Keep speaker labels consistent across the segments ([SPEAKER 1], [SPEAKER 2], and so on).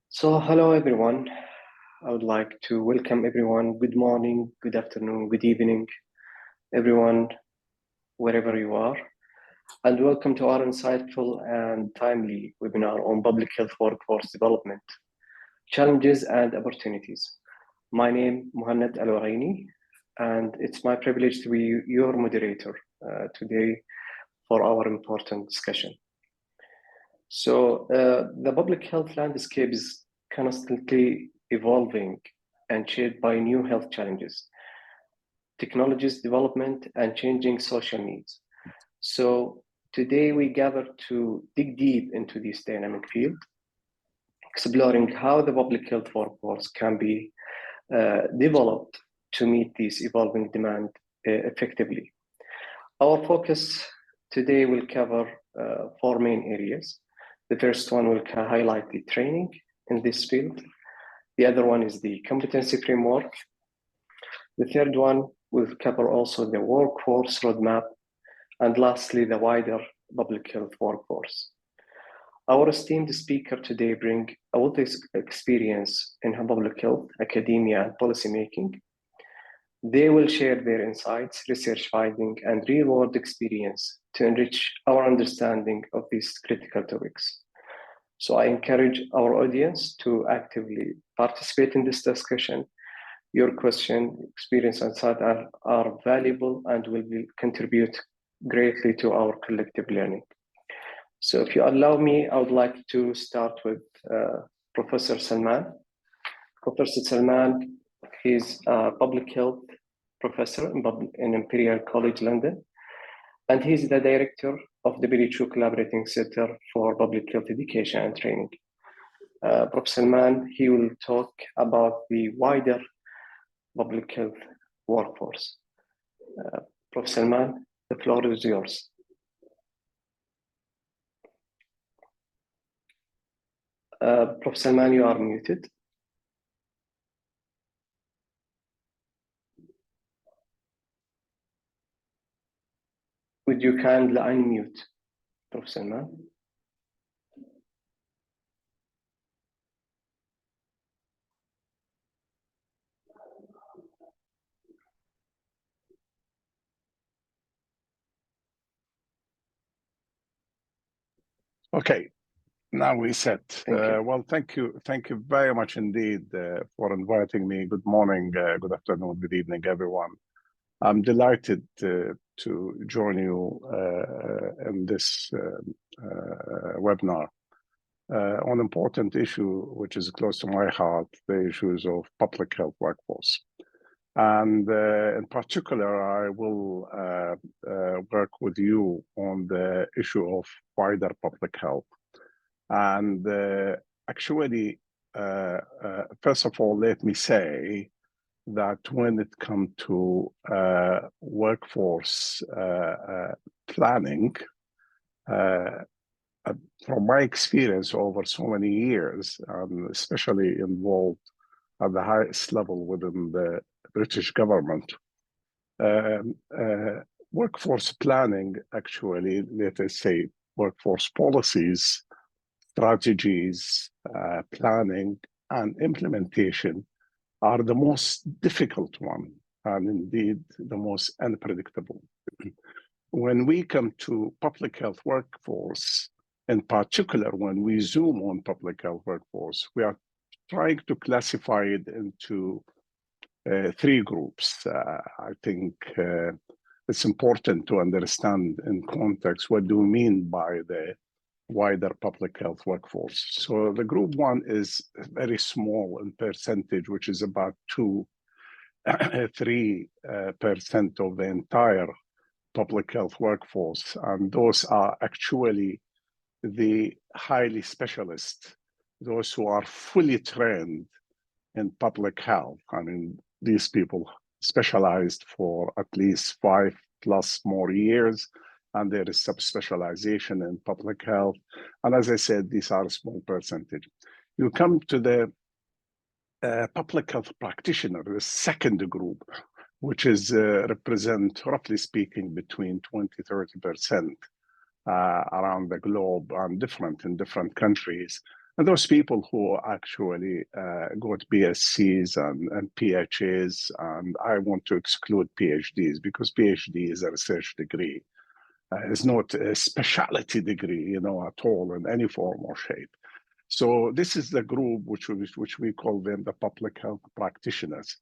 [SPEAKER 1] So, hello everyone. I would like to welcome everyone. Good morning, good afternoon, good evening, everyone, wherever you are. And welcome to our insightful and timely webinar on public health workforce development, challenges and opportunities. My name is Muhannad Aloraini, and it's my privilege to be your moderator today for our important discussion. So the public health landscape is constantly evolving and shaped by new health challenges, technologies development, and changing social needs. So today we gather to dig deep into this dynamic field, exploring how the public health workforce can be developed to meet this evolving demand effectively. Our focus today will cover four main areas. The first one will highlight the training in this field. The other one is the competency framework. The third one will cover also the workforce roadmap. And lastly, the wider public health workforce. Our esteemed speaker today bring a lot of experience in public health, academia, and policymaking. They will share their insights, research finding, and real-world experience to enrich our understanding of these critical topics. So I encourage our audience to actively participate in this discussion. Your question, experience, and insight are valuable and will contribute greatly to our collective learning. So if you allow me, I would like to start with Professor Salman. Professor Salman is a public health professor in Imperial College London, and he's the director of the WHO Collaborating Center for Public Health Education and Training. Prof. Salman, he will talk about the wider public health workforce. Prof. Salman, the floor is yours. Prof. Salman, you are muted. Would you kindly unmute, Prof. Salman?
[SPEAKER 2] Okay, now we set. Well, thank you very much indeed for inviting me. Good morning, good afternoon, good evening, everyone. I'm delighted to join you in this webinar on an important issue which is close to my heart, the issues of public health workforce. And in particular, I will work with you on the issue of wider public health. And actually, first of all, let me say that when it comes to workforce planning, from my experience over so many years, especially involved at the highest level within the British government, workforce planning, actually, let us say, workforce policies, strategies, planning, and implementation are the most difficult one, and indeed the most unpredictable. When we come to public health workforce, in particular, when we zoom on public health workforce, we are trying to classify it into three groups. I think it's important to understand in context what do we mean by the wider public health workforce. So the group one is very small in percentage, which is about 3% of the entire public health workforce. And those are actually the highly specialist, those who are fully trained in public health. I mean, these people specialized for at least 5+ more years, and there is subspecialization in public health. And as I said, these are a small percentage. You come to the public health practitioner, the second group, which is represent, roughly speaking, between 20–30% around the globe and different in different countries. And those people who actually got BScs and PhDs, and I want to exclude PhDs because PhD is a research degree. It's not a specialty degree, at all in any form or shape. So this is the group which we call them the public health practitioners.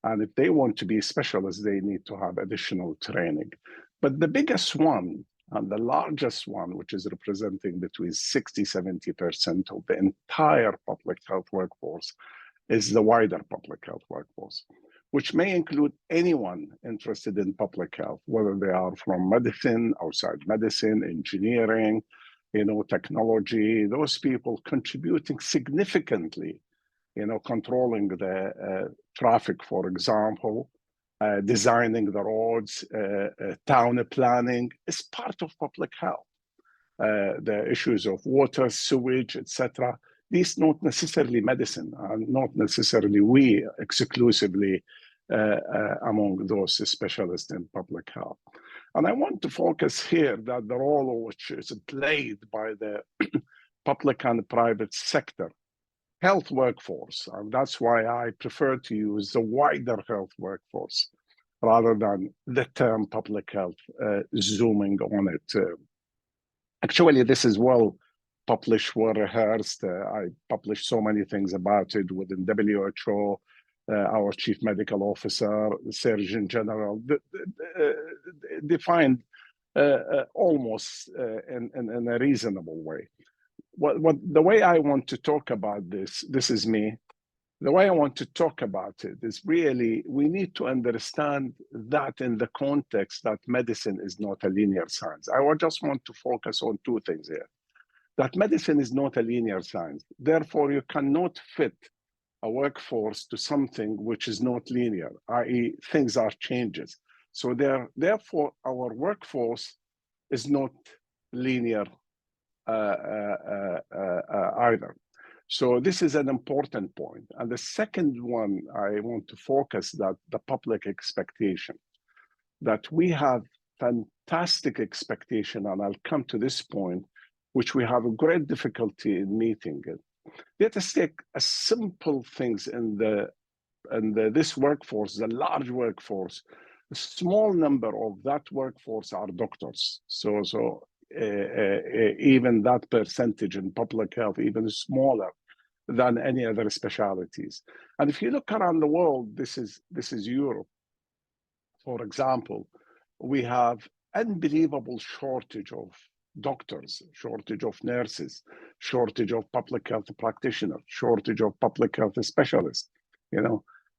[SPEAKER 2] And if they want to be specialists, they need to have additional training. But the biggest one and the largest one, which is representing between 60–70% of the entire public health workforce, is the wider public health workforce, which may include anyone interested in public health, whether they are from medicine, outside medicine, engineering, technology, those people contributing significantly, controlling the traffic, for example, designing the roads, town planning is part of public health. The issues of water, sewage, etc. These not necessarily medicine, and not necessarily we exclusively among those specialists in public health. And I want to focus here that the role which is played by the public and private sector health workforce, and that's why I prefer to use the wider health workforce rather than the term public health, zooming on it. Actually, this is well published, well rehearsed. I published so many things about it within WHO, our chief medical officer, the Surgeon General, defined almost in a reasonable way. The way I want to talk about this is me. The way I want to talk about it is really, we need to understand that in the context that medicine is not a linear science. I just want to focus on two things here. That medicine is not a linear science. Therefore, you cannot fit a workforce to something which is not linear, i.e. things are changes. So therefore, our workforce is not linear either. So this is an important point. And the second one, I want to focus that the public expectation, that we have fantastic expectation, and I'll come to this point, which we have a great difficulty in meeting it. Let us take a simple things in this workforce, the large workforce. A small number of that workforce are doctors. So even that percentage in public health, even smaller than any other specialties. And if you look around the world, this is Europe. For example, we have unbelievable shortage of doctors, shortage of nurses, shortage of public health practitioners, shortage of public health specialists,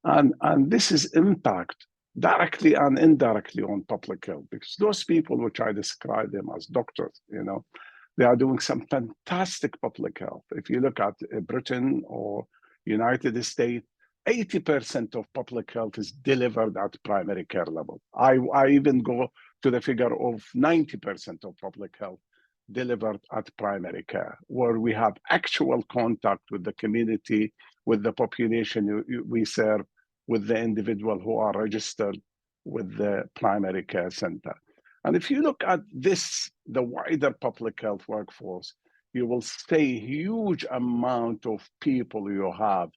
[SPEAKER 2] and this is impact directly and indirectly on public health, because those people, which I describe them as doctors, they are doing some fantastic public health. If you look at Britain or United States, 80% of public health is delivered at primary care level. I even go to the figure of 90% of public health delivered at primary care, where we have actual contact with the community, with the population we serve, with the individual who are registered with the primary care center. And if you look at this, the wider public health workforce, you will see huge amount of people you have,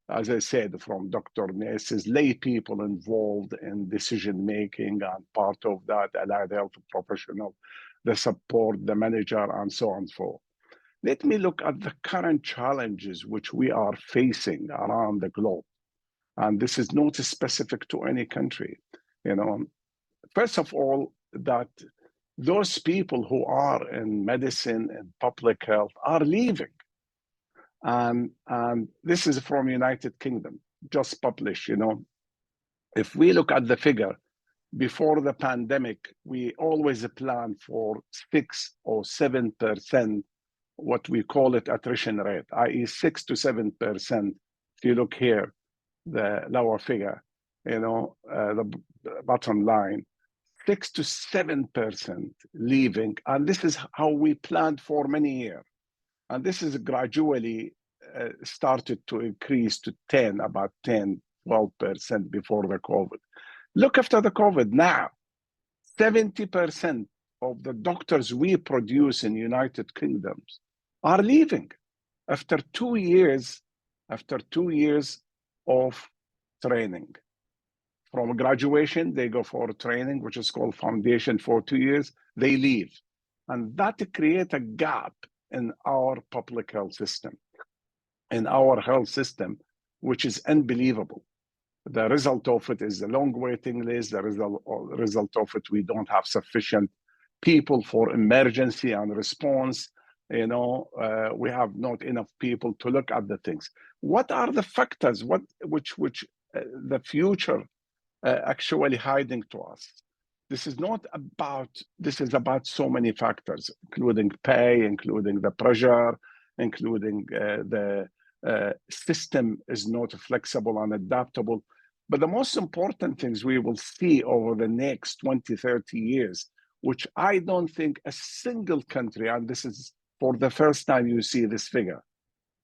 [SPEAKER 2] as I said, from doctor, nurses, lay people involved in decision-making, and part of that, allied health professional, the support, the manager, and so on and so forth. Let me look at the current challenges which we are facing around the globe. And this is not specific to any country. First of all, that those people who are in medicine and public health are leaving. And this is from United Kingdom, just published, If we look at the figure, before the pandemic, we always plan for 6 or 7%, what we call it attrition rate, i.e. 6 to 7%. If you look here, the lower figure, the bottom line, 6 to 7% leaving. And this is how we planned for many years. And this is gradually started to increase to about 10, 12% before the COVID. Look after the COVID now, 70% of the doctors we produce in United Kingdom are leaving after 2 years, of training. From graduation, they go for training, which is called foundation for 2 years, they leave. And that creates a gap in our public health system, which is unbelievable. The result of it is the long waiting list. The result of it, we don't have sufficient people for emergency and response. You know, we have not enough people to look at the things. What are the factors which the future actually hiding to us? This is about so many factors, including pay, including the pressure, including the system is not flexible and adaptable. But the most important things we will see over the next 20, 30 years, which I don't think a single country, and this is for the first time you see this figure.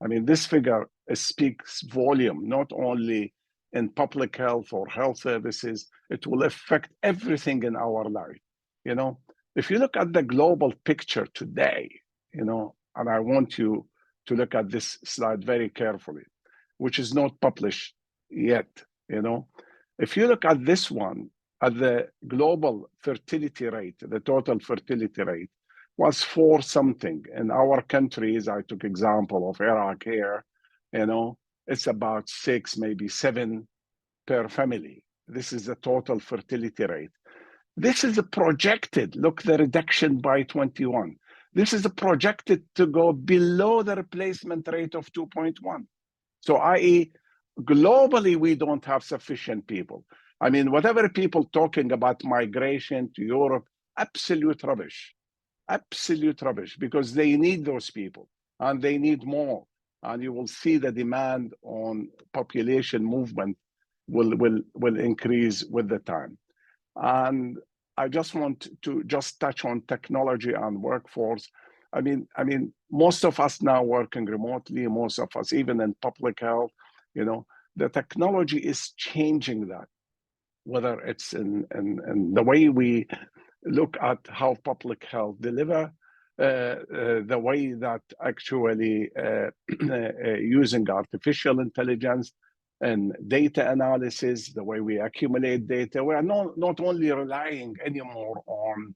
[SPEAKER 2] I mean, this figure speaks volume, not only in public health or health services, it will affect everything in our life. You know, if you look at the global picture today, you know, and I want you to look at this slide very carefully, which is not published yet, you know. If you look at this one, at the global fertility rate, the total fertility rate was 4 something. In our countries, I took example of Iraq here, you know, it's about 6, maybe 7 per family. This is the total fertility rate. This is a projected, look, the reduction by 21. This is projected to go below the replacement rate of 2.1. So i.e., globally, we don't have sufficient people. I mean, whatever people talking about migration to Europe, absolute rubbish, because they need those people and they need more. And you will see the demand on population movement will increase with the time. And I just want to touch on technology and workforce. I mean, most of us now working remotely, most of us even in public health, you know, the technology is changing that, whether it's in the way we look at how public health deliver, the way that actually using artificial intelligence and data analysis, the way we accumulate data. We are not only relying anymore on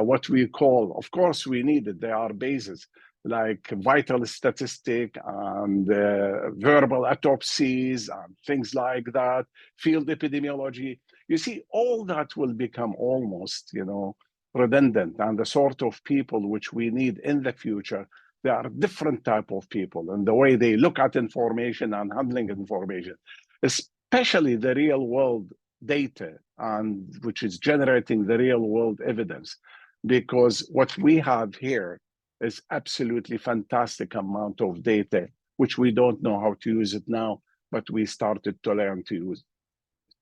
[SPEAKER 2] what we call, of course we need it, there are bases like vital statistic and verbal autopsies and things like that, field epidemiology. You see, all that will become almost, you know, redundant, and the sort of people which we need in the future, there are different type of people and the way they look at information and handling information, especially the real world data, and which is generating the real world evidence, because what we have here is absolutely fantastic amount of data, which we don't know how to use it now, but we started to learn to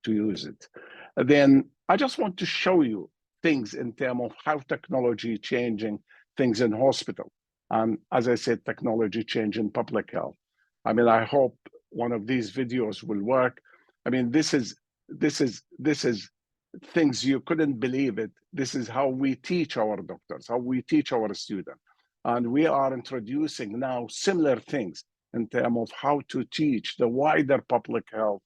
[SPEAKER 2] use it. Then I just want to show you things in terms of how technology changing things in hospital. And as I said, technology change in public health. I mean, I hope one of these videos will work. I mean, this is things you couldn't believe it. This is how we teach our doctors, how we teach our students. And we are introducing now similar things in terms of how to teach the wider public health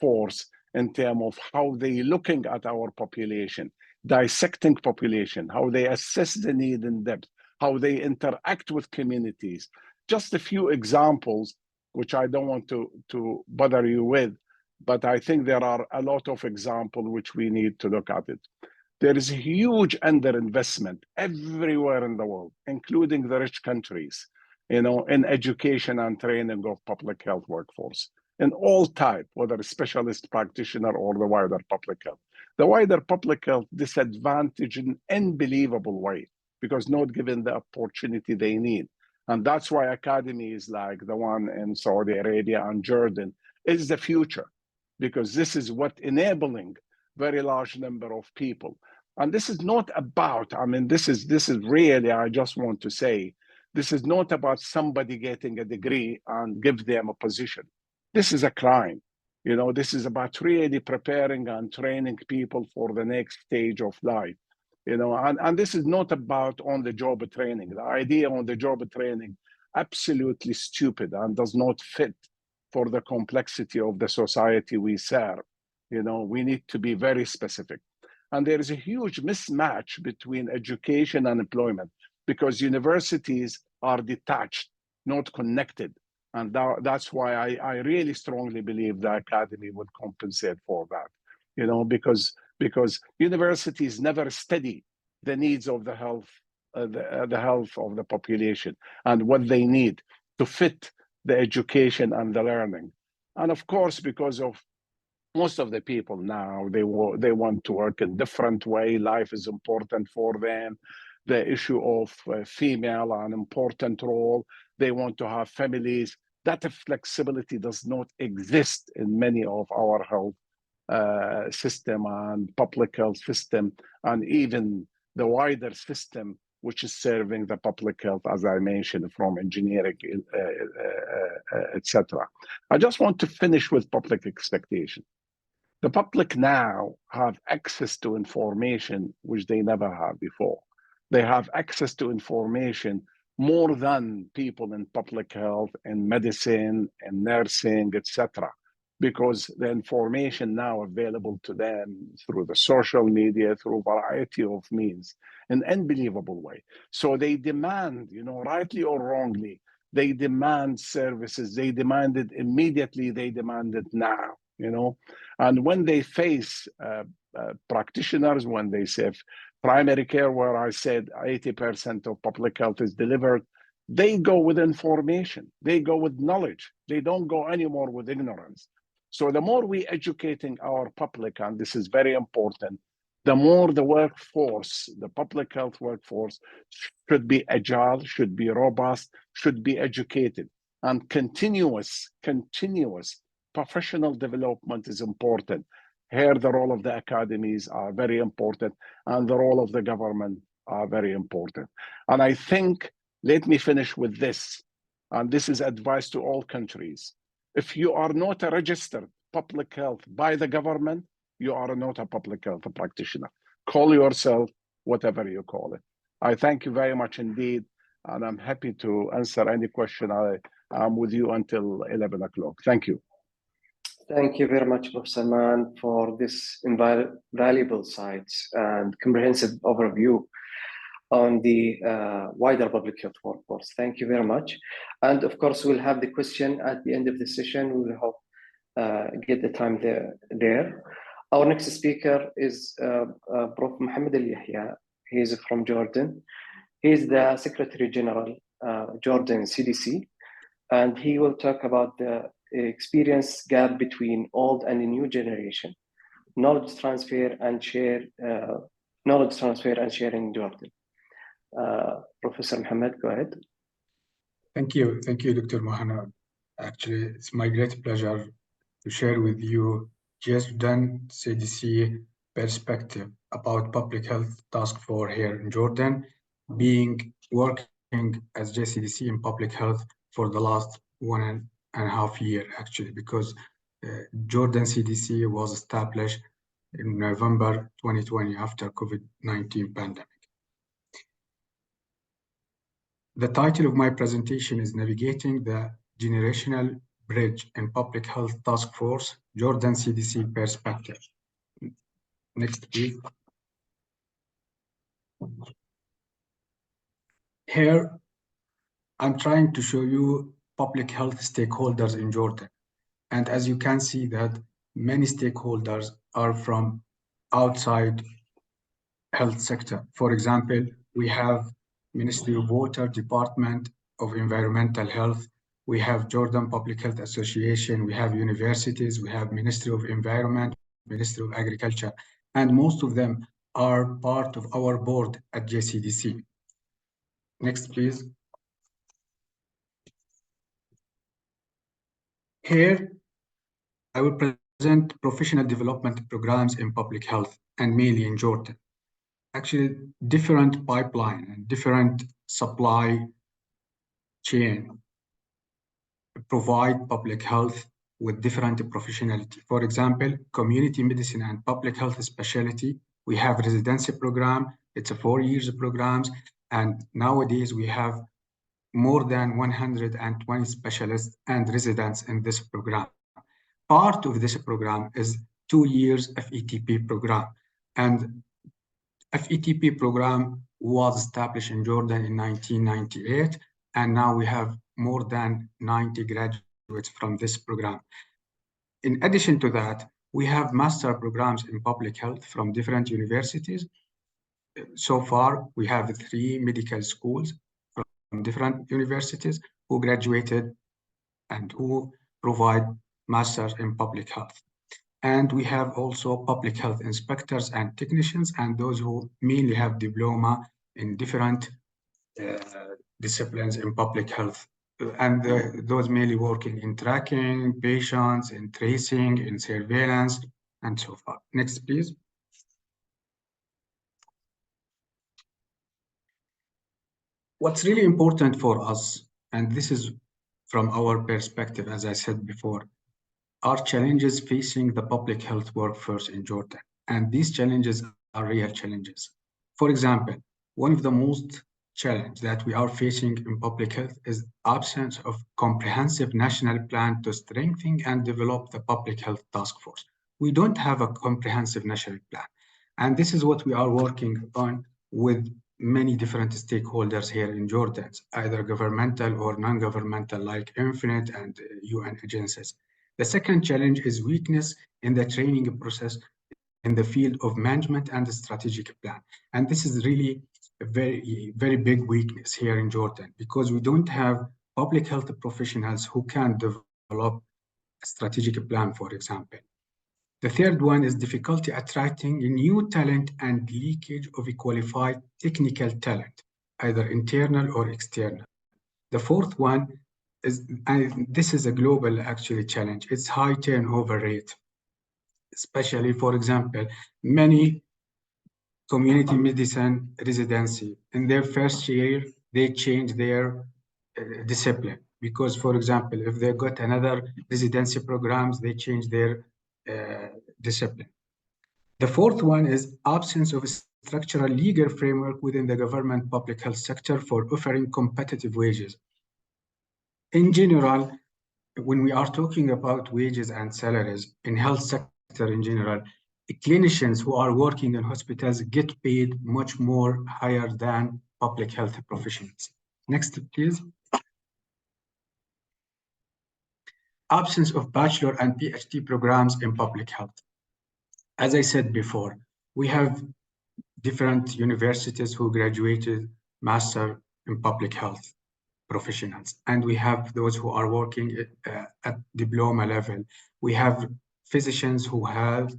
[SPEAKER 2] force in terms of how they looking at our population, dissecting population, how they assess the need in depth, how they interact with communities. Just a few examples, which I don't want to bother you with, but I think there are a lot of examples which we need to look at it. There is a huge underinvestment everywhere in the world, including the rich countries, you know, in education and training of public health workforce, in all type, whether a specialist practitioner or the wider public health. The wider public health disadvantaged in an unbelievable way because not given the opportunity they need. And that's why academies like the one in Saudi Arabia and Jordan is the future, because this is what enabling very large number of people. And this is not about, I mean, this is really, I just want to say, this is not about somebody getting a degree and give them a position. This is a crime. You know, this is about really preparing and training people for the next stage of life. and this is not about on-the-job training. The idea on-the-job training, absolutely stupid and does not fit for the complexity of the society we serve. We need to be very specific. And there is a huge mismatch between education and employment because universities are detached, not connected. And that's why I really strongly believe the academy would compensate for that, because universities never study the needs of the health of the population and what they need to fit the education and the learning. And of course, because of most of the people now, they want to work in a different way. Life is important for them. The issue of female, an important role. They want to have families. That flexibility does not exist in many of our health system and public health system, and even the wider system, which is serving the public health, as I mentioned, from engineering, etc. I just want to finish with public expectation. The public now have access to information which they never had before. They have access to information more than people in public health, in medicine, in nursing, etc. Because the information now available to them through the social media, through a variety of means, in an unbelievable way. So they demand, rightly or wrongly, they demand services. They demand it immediately. They demand it now, And when they face practitioners, when they say primary care, where I said 80% of public health is delivered, they go with information. They go with knowledge. They don't go anymore with ignorance. So the more we educating our public, and this is very important, the more the workforce, the public health workforce, should be agile, should be robust, should be educated. And continuous professional development is important. Here, the role of the academies are very important, and the role of the government are very important. And I think, let me finish with this, and this is advice to all countries. If you are not a registered public health by the government, you are not a public health practitioner. Call yourself whatever you call it. I thank you very much indeed, and I'm happy to answer any question. I'm with you until 11 o'clock. Thank you.
[SPEAKER 1] Thank you very much, Prof. Salman, for this valuable sites and comprehensive overview on the wider public health workforce. Thank you very much. And of course, we'll have the question at the end of the session. We will hope get the time there. Our next speaker is Prof. Muhannad Aloraini. He is from Jordan. He is the Secretary General, Jordan CDC, and he will talk about the experience gap between old and the new generation, knowledge transfer and sharing in Jordan. Professor Muhannad, go ahead.
[SPEAKER 3] Thank you, Dr. Muhannad. Actually, it's my great pleasure to share with you Jordan CDC perspective about public health task force here in Jordan, working as JCDC in public health for the last 1.5 years, actually, because Jordan CDC was established in November 2020 after COVID-19 pandemic. The title of my presentation is Navigating the Generational Bridge in Public Health Task Force, Jordan CDC Perspective. Next, please. Here, I'm trying to show you public health stakeholders in Jordan. And as you can see that many stakeholders are from outside health sector. For example, we have Ministry of Water, Department of Environmental Health, we have Jordan Public Health Association, we have universities, we have Ministry of Environment, Ministry of Agriculture, and most of them are part of our board at JCDC. Next, please. Here, I will present professional development programs in public health and mainly in Jordan. Actually, different pipeline and different supply chain provide public health with different professionality. For example, community medicine and public health specialty, we have residency program, It's a 4 years programs, and nowadays we have more than 120 specialists and residents in this program. Part of this program is 2 years FETP program, and FETP program was established in Jordan in 1998, and now we have more than 90 graduates from this program. In addition to that, we have master programs in public health from different universities. So far, we have 3 medical schools from different universities who graduated and who provide masters in public health. And we have also public health inspectors and technicians, and those who mainly have diploma in different disciplines in public health. And those mainly working in tracking patients, in tracing, in surveillance, and so forth. Next, please. What's really important for us, and this is from our perspective, as I said before, are challenges facing the public health workforce in Jordan. And these challenges are real challenges. For example, one of the most challenge that we are facing in public health is absence of comprehensive national plan to strengthen and develop the public health task force. We don't have a comprehensive national plan. And this is what we are working on with many different stakeholders here in Jordan, either governmental or non-governmental, like EMPHNET and UN agencies. The second challenge is weakness in the training process in the field of management and the strategic plan. And this is really a very, very big weakness here in Jordan, because we don't have public health professionals who can develop a strategic plan, for example. The third one is difficulty attracting new talent and leakage of qualified technical talent, either internal or external. The fourth one is, and this is a global actually challenge, it's high turnover rate, especially, for example, many community medicine residency, in their first year, they change their discipline. Because, for example, if they got another residency programs, they change their discipline. The fourth one is absence of a structural legal framework within the government public health sector for offering competitive wages. In general, when we are talking about wages and salaries in health sector in general, clinicians who are working in hospitals get paid much more higher than public health professionals. Next, please. Absence of bachelor and PhD programs in public health. As I said before, we have different universities who graduated master in public health professionals, and we have those who are working at diploma level. We have physicians who have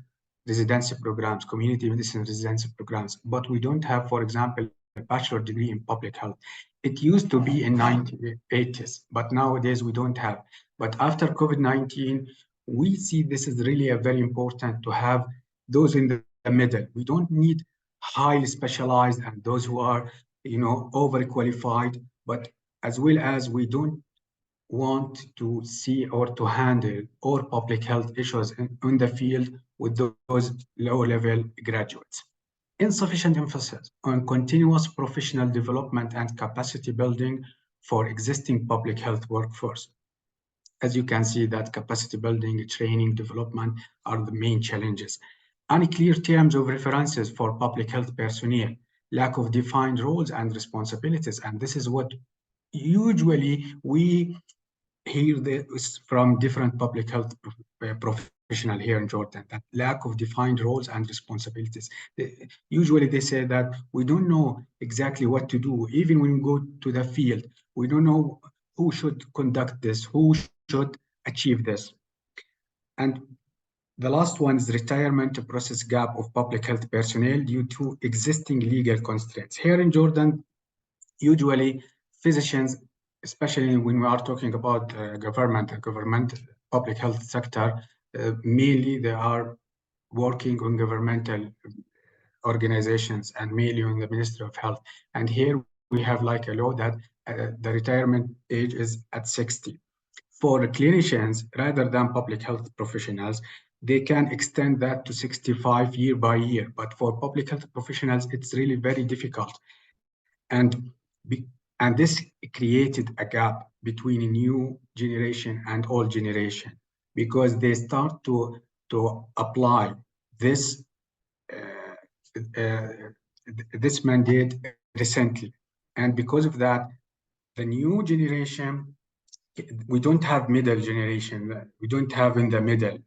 [SPEAKER 3] residency programs, community medicine residency programs, but we don't have, for example, a bachelor degree in public health. It used to be in 1980s, but nowadays we don't have. But after COVID-19, we see this is really a very important to have those in the middle. We don't need highly specialized and those who are, overqualified, but as well as we don't want to see or to handle all public health issues in the field with those low-level graduates. Insufficient emphasis on continuous professional development and capacity building for existing public health workforce. As you can see, that capacity building, training, development are the main challenges. Unclear terms of references for public health personnel, lack of defined roles and responsibilities, and this is what usually we hear this from different public health professionals here in Jordan, that lack of defined roles and responsibilities. Usually they say that we don't know exactly what to do. Even when we go to the field, we don't know who should conduct this, who should achieve this. And the last one is retirement process gap of public health personnel due to existing legal constraints. Here in Jordan, usually physicians, especially when we are talking about government public health sector, mainly they are working on governmental organizations and mainly on the Ministry of Health. And here we have like a law that the retirement age is at 60. For clinicians, rather than public health professionals, they can extend that to 65 year by year. But for public health professionals, it's really very difficult. And this created a gap between a new generation and old generation, because they start to apply this this mandate recently. And because of that, the new generation, we don't have middle generation. We don't have in the middle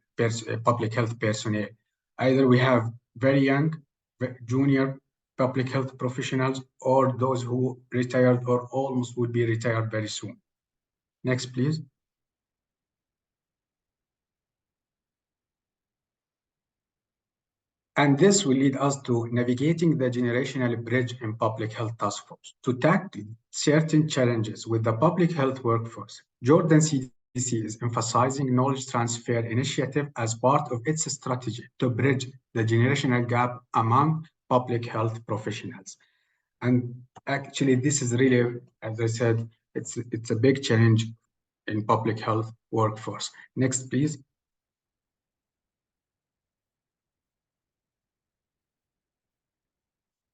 [SPEAKER 3] public health personnel. Either we have very young, junior public health professionals, or those who retired or almost would be retired very soon. Next, please. And this will lead us to navigating the generational bridge in public health task force. To tackle certain challenges with the public health workforce, Jordan CDC is emphasizing knowledge transfer initiative as part of its strategy to bridge the generational gap among public health professionals. And actually, this is really, as I said, it's a big challenge in public health workforce. Next, please.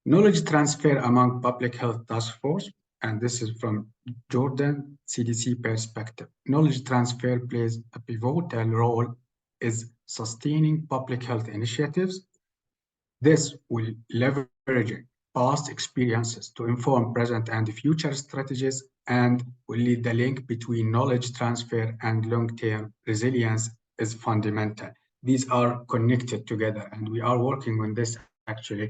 [SPEAKER 3] Knowledge transfer among public health task force, and this is from Jordan CDC perspective. Knowledge transfer plays a pivotal role in sustaining public health initiatives. This will leverage past experiences to inform present and future strategies, and will lead the link between knowledge transfer and long-term resilience is fundamental. These are connected together, and we are working on this actually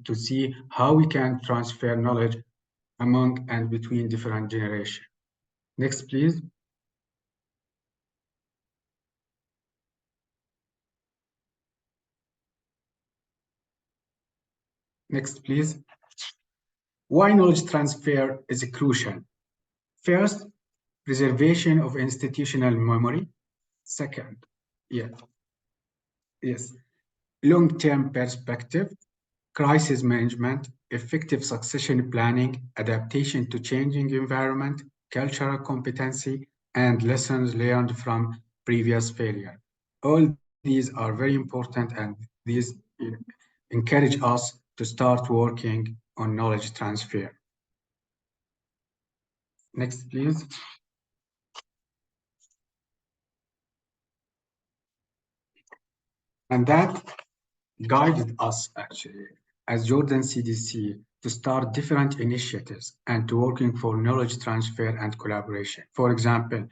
[SPEAKER 3] to see how we can transfer knowledge among and between different generations. Next, please. Next, please. Why knowledge transfer is crucial? First, preservation of institutional memory. Second, long-term perspective, crisis management, effective succession planning, adaptation to changing environment, cultural competency, and lessons learned from previous failure. All these are very important, and these encourage us to start working on knowledge transfer. Next, please. And that guided us actually as Jordan CDC to start different initiatives and to working for knowledge transfer and collaboration. For example,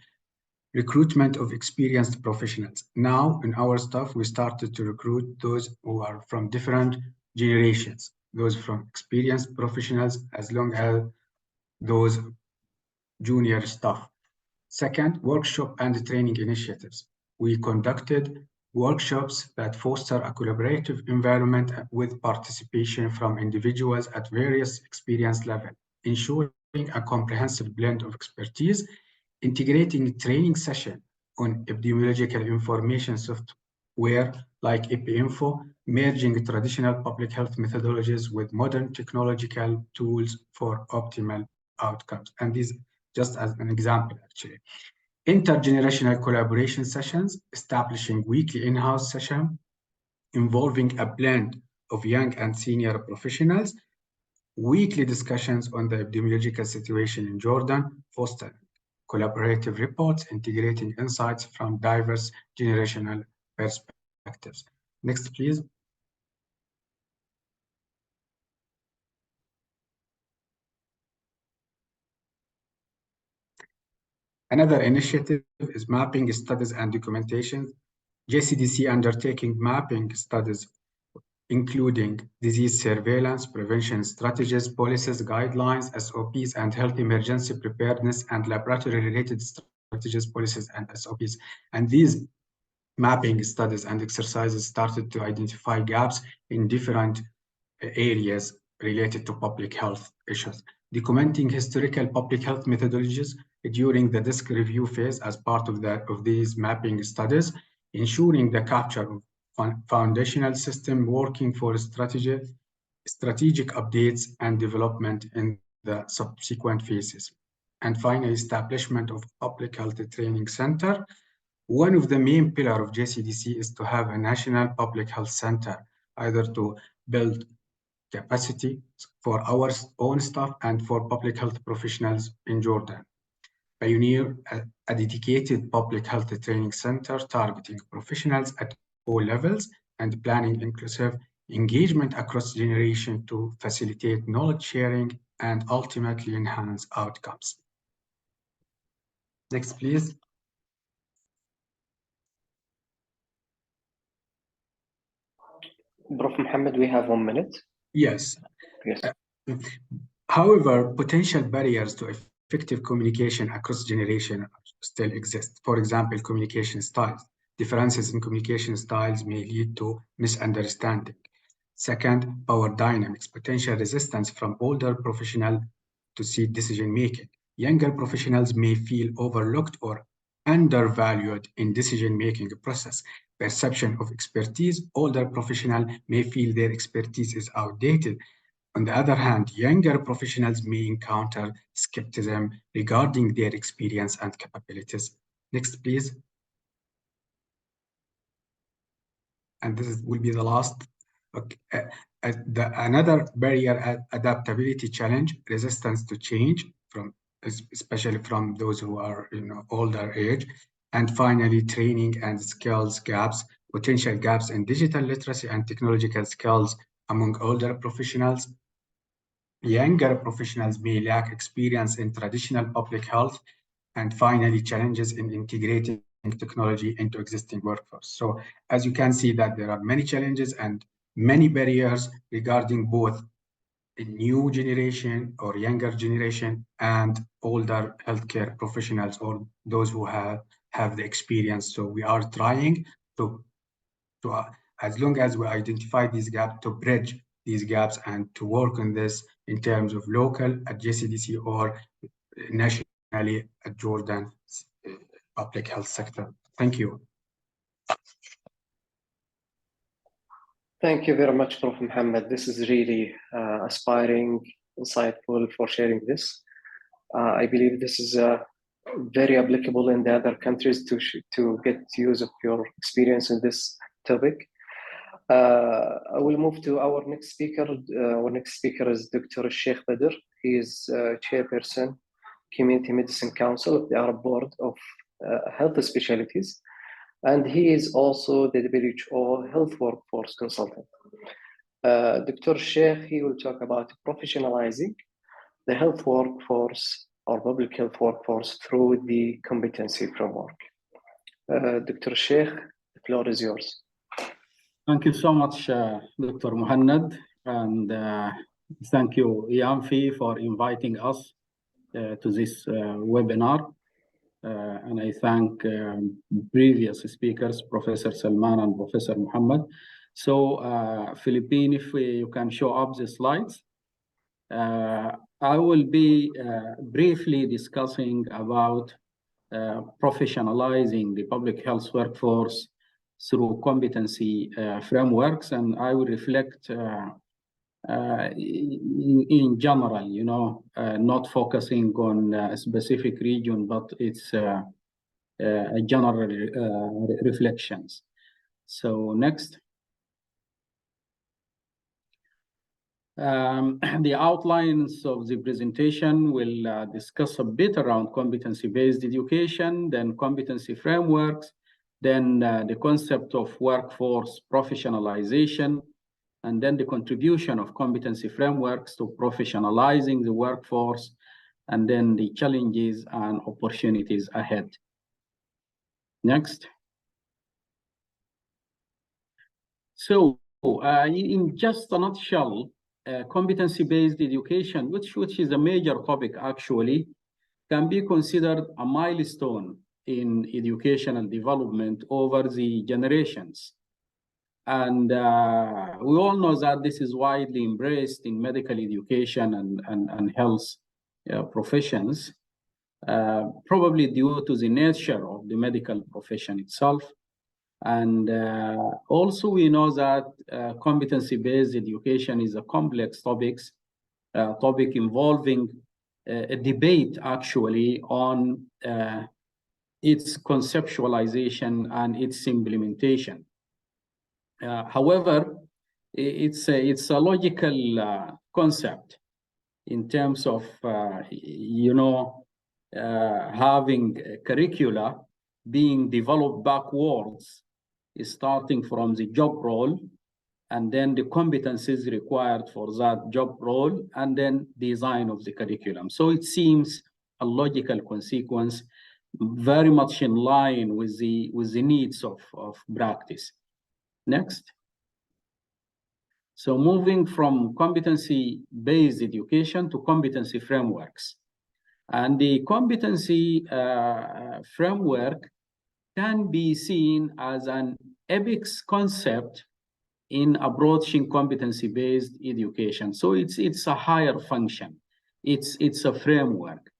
[SPEAKER 3] recruitment of experienced professionals. Now in our staff, we started to recruit those who are from different generations, those from experienced professionals as long as those junior staff. Second, workshop and training initiatives. We conducted workshops that foster a collaborative environment with participation from individuals at various experience levels, ensuring a comprehensive blend of expertise, integrating training session on epidemiological information software like EPIinfo, merging traditional public health methodologies with modern technological tools for optimal outcomes. And these just as an example, actually. Intergenerational collaboration sessions, establishing weekly in-house sessions involving a blend of young and senior professionals, weekly discussions on the epidemiological situation in Jordan, fostering collaborative reports, integrating insights from diverse generational perspectives. Next, please. Another initiative is mapping studies and documentation. JCDC undertaking mapping studies, including disease surveillance, prevention strategies, policies, guidelines, SOPs, and health emergency preparedness, and laboratory-related strategies, policies, and SOPs. And these mapping studies and exercises started to identify gaps in different areas related to public health issues. Documenting historical public health methodologies during the desk review phase as part of these mapping studies, ensuring the capture of foundational system working for strategic updates and development in the subsequent phases. And finally, establishment of public health training center One of the main pillars of JCDC is to have a national public health center, either to build capacity for our own staff and for public health professionals in Jordan. Pioneer a dedicated public health training center targeting professionals at all levels and planning inclusive engagement across generations to facilitate knowledge sharing and ultimately enhance outcomes. Next, please.
[SPEAKER 1] Prof. Muhammad, we have 1 minute.
[SPEAKER 3] Yes.
[SPEAKER 1] Yes.
[SPEAKER 3] However, potential barriers to effective communication across generations still exist. For example, communication styles. Differences in communication styles may lead to misunderstanding. Second, power dynamics, potential resistance from older professionals to seat decision-making. Younger professionals may feel overlooked or undervalued in decision-making process. Perception of expertise, older professionals may feel their expertise is outdated. On the other hand, younger professionals may encounter skepticism regarding their experience and capabilities. Next, please. And this will be the last. Okay. Another barrier, adaptability challenge, resistance to change, especially from those who are older age. And finally, training and skills gaps, potential gaps in digital literacy and technological skills among older professionals. Younger professionals may lack experience in traditional public health, and finally, challenges in integrating technology into existing workforce. So as you can see that there are many challenges and many barriers regarding both a new generation or younger generation and older healthcare professionals or those who have the experience. So we are trying to as long as we identify these gaps, to bridge these gaps and to work on this in terms of local at JCDC or nationally at Jordan public health sector. Thank you.
[SPEAKER 1] Thank you very much, Prof. Muhammad. This is really aspiring, insightful for sharing this. I believe this is very applicable in the other countries to get use of your experience in this topic. I will move to our next speaker. Our next speaker is Dr. Sheikh Badr. He is Chairperson, Community Medicine Council of the Arab Board of Health Specialties. And he is also the WHO Health Workforce Consultant. Dr. Sheikh, he will talk about professionalizing the health workforce or public health workforce through the competency framework. Dr. Sheikh, the floor is yours.
[SPEAKER 4] Thank you so much, Dr. Muhannad, and thank you, EMPHNET, for inviting us to this webinar. And I thank previous speakers, Professor Salman and Professor Muhammad. So, Philippine, if you can show up the slides. I will be briefly discussing about professionalizing the public health workforce through competency frameworks, and I will reflect in general, not focusing on a specific region, but it's a general reflections. So next. The outlines of the presentation will discuss a bit around competency-based education, then competency frameworks, then the concept of workforce professionalization, and then the contribution of competency frameworks to professionalizing the workforce, and then the challenges and opportunities ahead. Next. So, in just a nutshell, competency-based education, which is a major topic actually, can be considered a milestone in educational development over the generations. And we all know that this is widely embraced in medical education and health professions, probably due to the nature of the medical profession itself. And also we know that competency-based education is a complex topic involving a debate actually on its conceptualization and its implementation. However, it's a logical concept in terms of having curricula being developed backwards, starting from the job role, and then the competencies required for that job role, and then design of the curriculum. So it seems a logical consequence, very much in line with the needs of practice. Next. So moving from competency-based education to competency frameworks. And the competency framework can be seen as an EPICS concept in approaching competency-based education. So it's a higher function. It's a framework.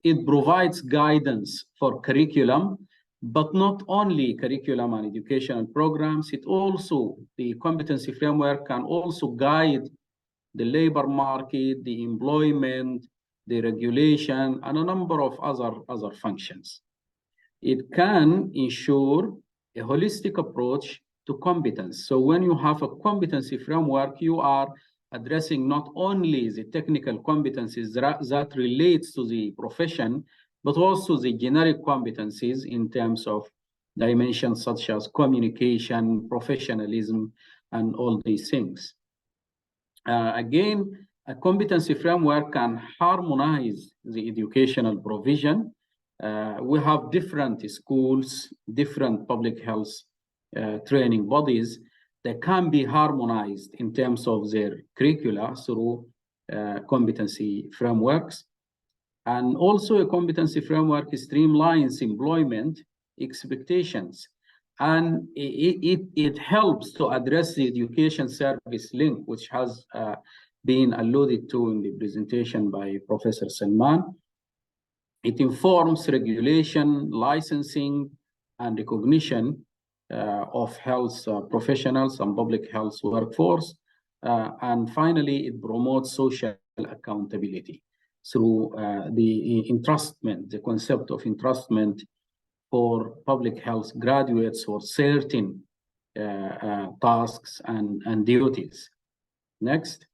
[SPEAKER 4] It provides guidance for curriculum, but not only curriculum and educational programs. The competency framework can also guide the labor market, the employment, the regulation, and a number of other functions. It can ensure a holistic approach to competence. So when you have a competency framework, you are addressing not only the technical competencies that relates to the profession, but also the generic competencies in terms of dimensions such as communication, professionalism, and all these things. Again, a competency framework can harmonize the educational provision. We have different schools, different public health training bodies that can be harmonized in terms of their curricula through competency frameworks. And also a competency framework streamlines employment expectations, and it helps to address the education service link, which has been alluded to in the presentation by Professor Salman. It informs regulation, licensing, and recognition of health professionals and public health workforce. And finally, it promotes social accountability through the entrustment, the concept of entrustment for public health graduates for certain tasks and duties. Next.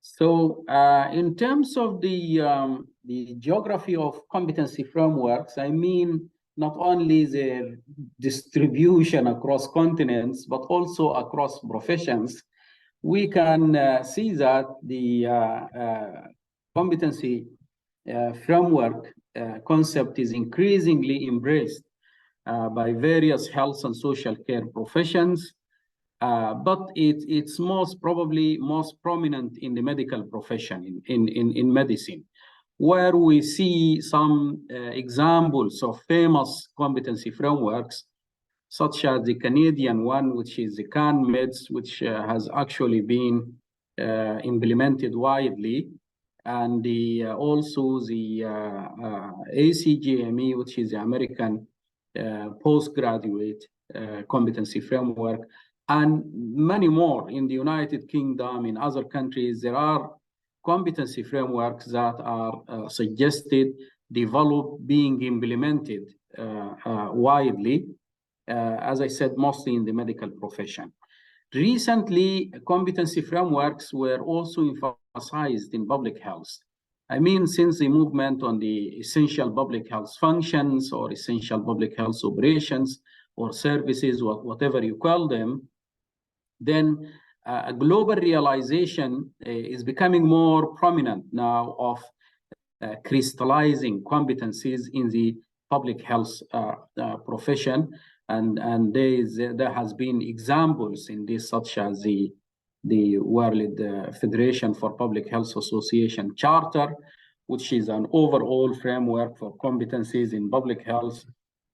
[SPEAKER 4] So in terms of the geography of competency frameworks, I mean not only their distribution across continents, but also across professions. We can see that the competency framework concept is increasingly embraced by various health and social care professions, but it's probably most prominent in the medical profession, in medicine, where we see some examples of famous competency frameworks, such as the Canadian one, which is the CAN-MEDS, which has actually been implemented widely, and also the ACGME, which is the American postgraduate competency framework, and many more in the United Kingdom. In other countries, there are competency frameworks that are suggested, developed, being implemented widely, as I said, mostly in the medical profession. Recently, competency frameworks were also emphasized in public health. I mean, since the movement on the essential public health functions or essential public health operations or services, whatever you call them, then a global realization is becoming more prominent now of crystallizing competencies in the public health profession. And there has been examples in this, such as the World Federation for Public Health Association Charter, which is an overall framework for competencies in public health.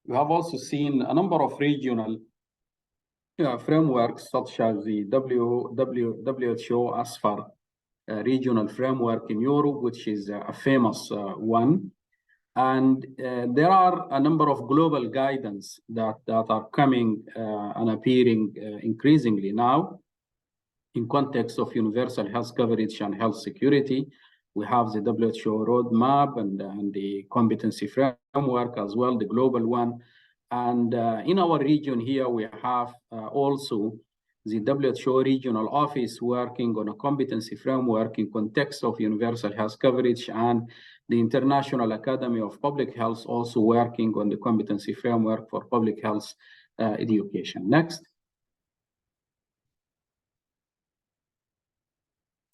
[SPEAKER 4] We have also seen a number of regional frameworks, such as the WHO ASFAR regional framework in Europe, which is a famous one. And there are a number of global guidance that are coming and appearing increasingly now in context of universal health coverage and health security, We have the WHO roadmap and the competency framework as well, the global one. And in our region here, we have also the WHO regional office working on a competency framework in context of universal health coverage, and the International Academy of Public Health also working on the competency framework for public health education. Next.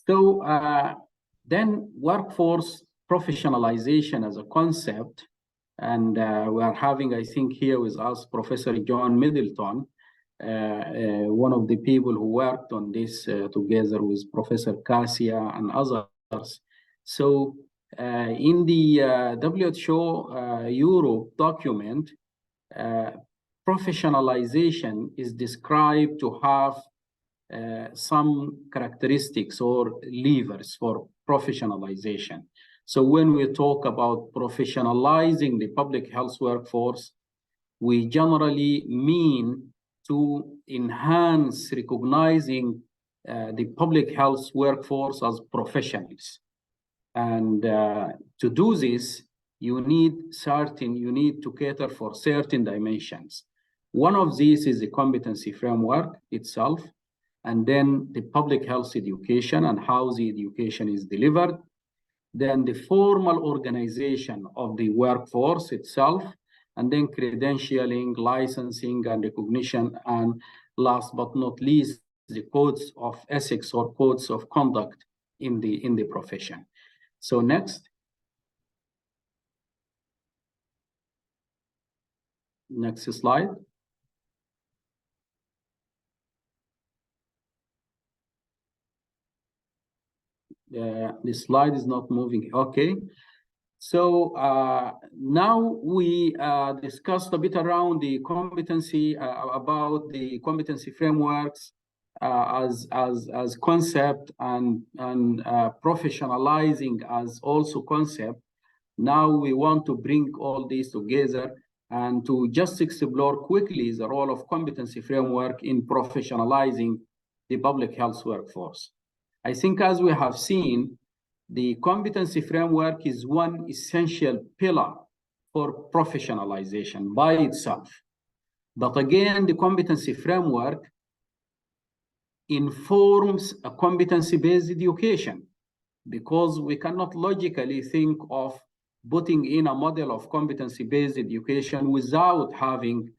[SPEAKER 4] So then workforce professionalization as a concept, and we are having, I think, here with us Professor John Middleton, one of the people who worked on this together with Professor Cassia and others. So in the WHO Europe document, professionalization is described to have some characteristics or levers for professionalization. So when we talk about professionalizing the public health workforce, we generally mean to enhance recognizing the public health workforce as professionals. And to do this, you need to cater for certain dimensions. One of these is the competency framework itself, and then the public health education and how the education is delivered, then the formal organization of the workforce itself, and then credentialing, licensing, and recognition, and last but not least, the codes of ethics or codes of conduct in the profession. So next. Next slide. The slide is not moving. Okay. So now we discussed a bit around the competency, about the competency frameworks as concept, and professionalizing as also concept. Now we want to bring all these together and to just explore quickly the role of competency framework in professionalizing the public health workforce. I think, as we have seen, the competency framework is one essential pillar for professionalization by itself. But again, the competency framework informs a competency-based education, because we cannot logically think of putting in a model of competency-based education without having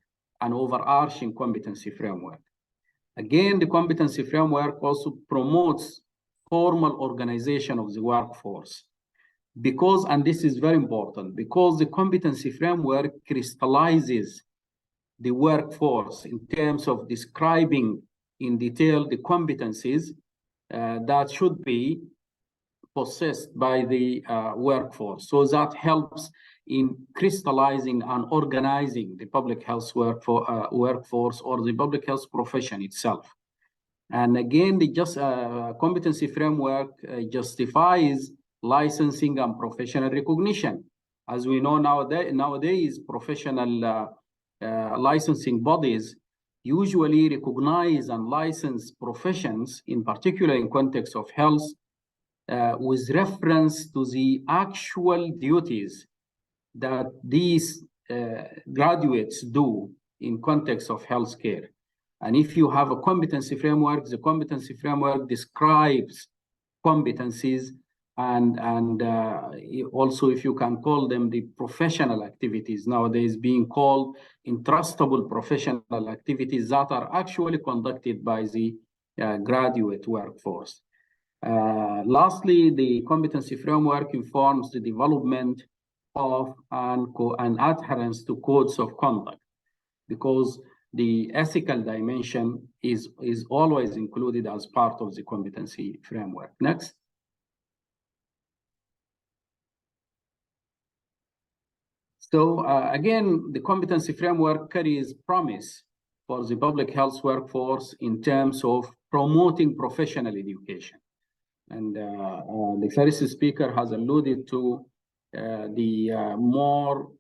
[SPEAKER 4] an overarching competency framework. Again, the competency framework also promotes formal organization of the workforce, because, and this is very important, because the competency framework crystallizes the workforce in terms of describing in detail the competencies that should be possessed by the workforce. So that helps in crystallizing and organizing the public health workforce or the public health profession itself. And again, the competency framework justifies licensing and professional recognition. As we know nowadays professional licensing bodies usually recognize and license professions, in particular in context of health, with reference to the actual duties that these graduates do in context of healthcare. And if you have a competency framework, the competency framework describes competencies and also, if you can call them, the professional activities nowadays being called entrustable professional activities that are actually conducted by the graduate workforce. Lastly, the competency framework informs the development of and adherence to codes of conduct, because the ethical dimension is always included as part of the competency framework. Next. So again, the competency framework carries promise for the public health workforce in terms of promoting professional education. And the first speaker has alluded to the more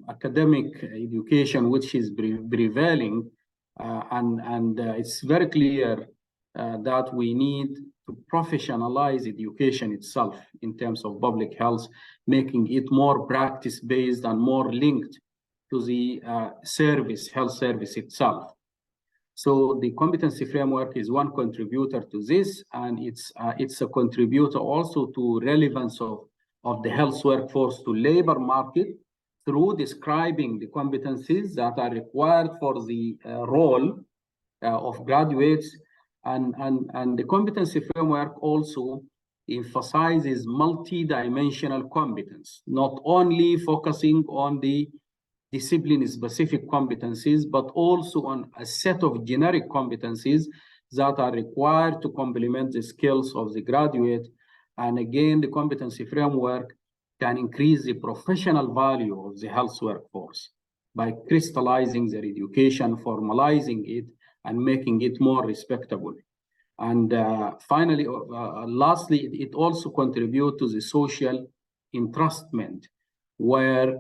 [SPEAKER 4] academic education which is prevailing, and it's very clear that we need to professionalize education itself in terms of public health, making it more practice-based and more linked to the health service itself. So the competency framework is one contributor to this, and it's a contributor also to relevance of the health workforce to labor market through describing the competencies that are required for the role of graduates. And the competency framework also emphasizes multi-dimensional competence, not only focusing on the discipline-specific competencies, but also on a set of generic competencies that are required to complement the skills of the graduate. And again, the competency framework can increase the professional value of the health workforce by crystallizing their education, formalizing it, and making it more respectable. And finally, lastly, it also contributes to the social entrustment, where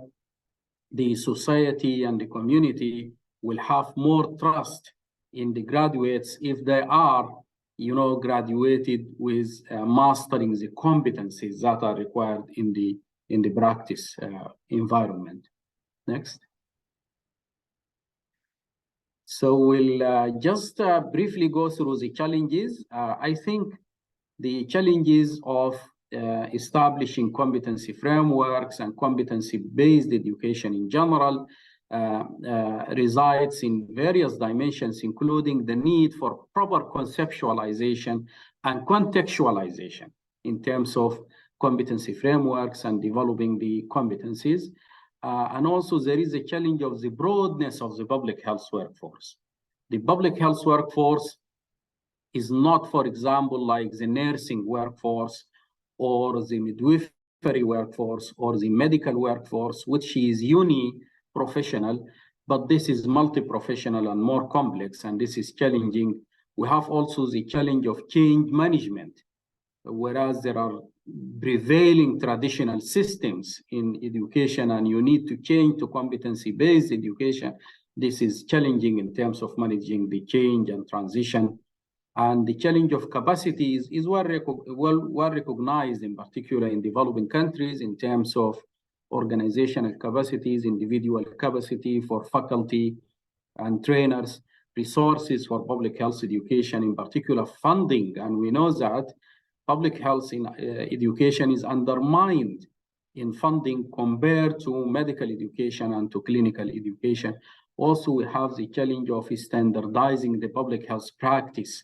[SPEAKER 4] the society and the community will have more trust in the graduates if they are, graduated with mastering the competencies that are required in the practice environment. Next. So we'll just briefly go through the challenges. I think the challenges of establishing competency frameworks and competency-based education in general resides in various dimensions, including the need for proper conceptualization and contextualization in terms of competency frameworks and developing the competencies. And also there is a challenge of the broadness of the public health workforce. The public health workforce is not, for example, like the nursing workforce or the midwifery workforce or the medical workforce, which is uni-professional, but this is multi-professional and more complex, and this is challenging. We have also the challenge of change management, whereas there are prevailing traditional systems in education and you need to change to competency-based education. This is challenging in terms of managing the change and transition. And the challenge of capacities is well recognized, in particular in developing countries, in terms of organizational capacities, individual capacity for faculty and trainers, resources for public health education, in particular funding. And we know that public health in education is undermined in funding compared to medical education and to clinical education. Also, we have the challenge of standardizing the public health practice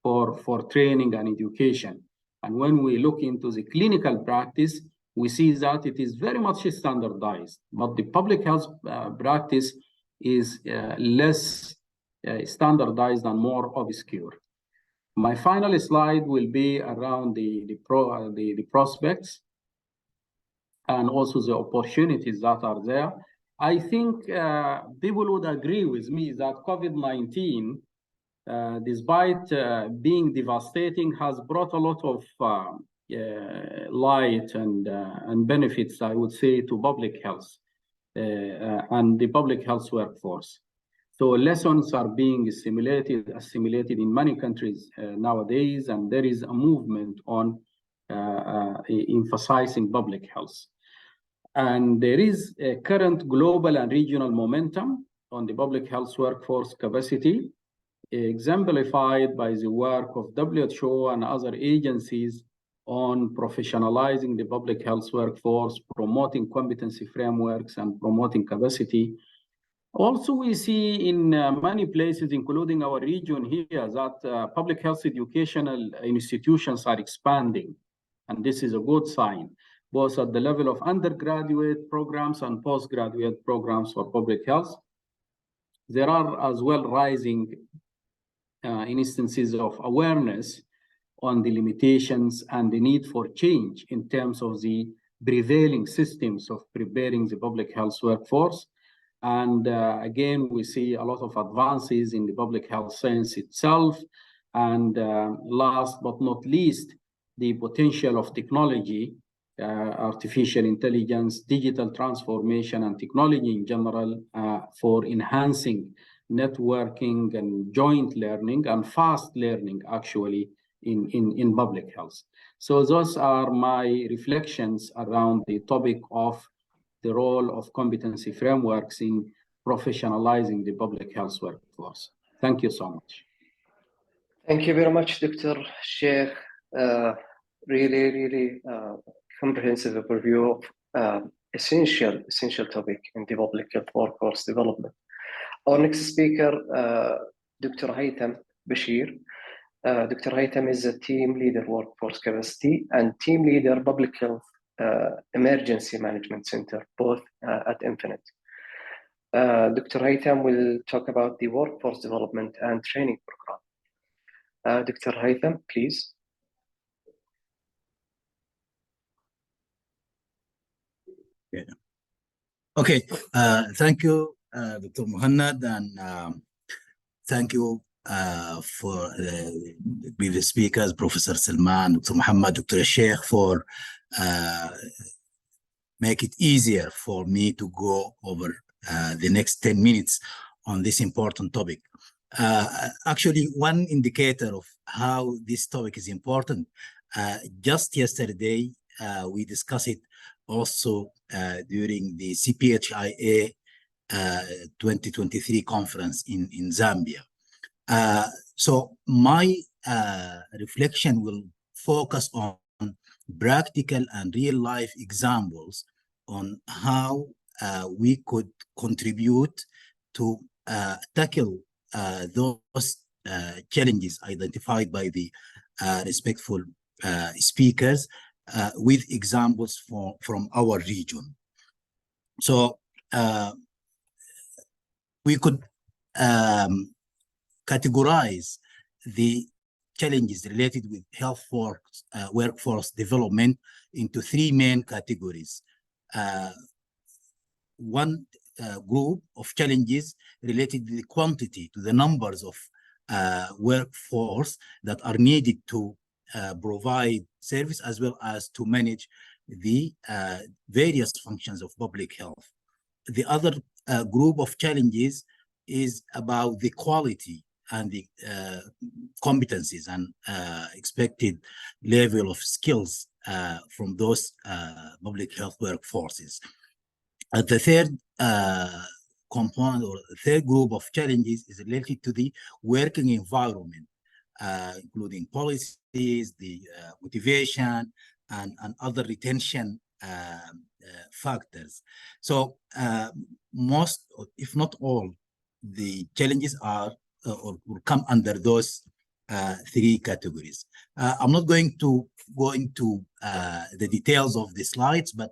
[SPEAKER 4] for training and education. And when we look into the clinical practice, we see that it is very much standardized, but the public health practice is less standardized and more obscure. My final slide will be around the prospects and also the opportunities that are there. I think people would agree with me that COVID-19, despite being devastating, has brought a lot of light and benefits, I would say, to public health and the public health workforce. So lessons are being assimilated in many countries nowadays, and there is a movement on emphasizing public health. And there is a current global and regional momentum on the public health workforce capacity, exemplified by the work of WHO and other agencies on professionalizing the public health workforce, promoting competency frameworks, and promoting capacity. Also, we see in many places, including our region here, that public health educational institutions are expanding. And this is a good sign, both at the level of undergraduate programs and postgraduate programs for public health. There are as well rising instances of awareness on the limitations and the need for change in terms of the prevailing systems of preparing the public health workforce. And again, we see a lot of advances in the public health science itself. And last but not least, the potential of technology, artificial intelligence, digital transformation, and technology in general for enhancing networking and joint learning and fast learning, actually, in public health. So those are my reflections around the topic of the role of competency frameworks in professionalizing the public health workforce. Thank you so much.
[SPEAKER 1] Thank you very much, Dr. Sheikh. Really comprehensive overview of essential topic in the public health workforce development. Our next speaker, Dr. Haytham Bashir. Dr. Haytham is a team leader workforce capacity and team leader public health emergency management center, both at EMPHNET. Dr. Haytham will talk about the workforce development and training program. Dr. Haytham, please.
[SPEAKER 5] Yeah. Okay, thank you, Dr. Muhannad, and thank you for the previous speakers, Professor Salman, Dr. Muhammad, Dr. Sheikh, for make it easier for me to go over the next 10 minutes on this important topic. Actually, one indicator of how this topic is important, just yesterday, we discussed it also during the CPHIA 2023 conference in Zambia. So my reflection will focus on practical and real-life examples on how we could contribute to tackle those challenges identified by the respectful speakers with examples from our region. So we could categorize the challenges related with health workforce development into three main categories. One group of challenges related to the quantity, to the numbers of workforce that are needed to provide service as well as to manage the various functions of public health. The other group of challenges is about the quality and the competencies and expected level of skills from those public health workforces. The third component or the third group of challenges is related to the working environment, including policies, the motivation, and other retention factors. So most, if not all, the challenges are or will come under those three categories. I'm not going to go into the details of the slides, but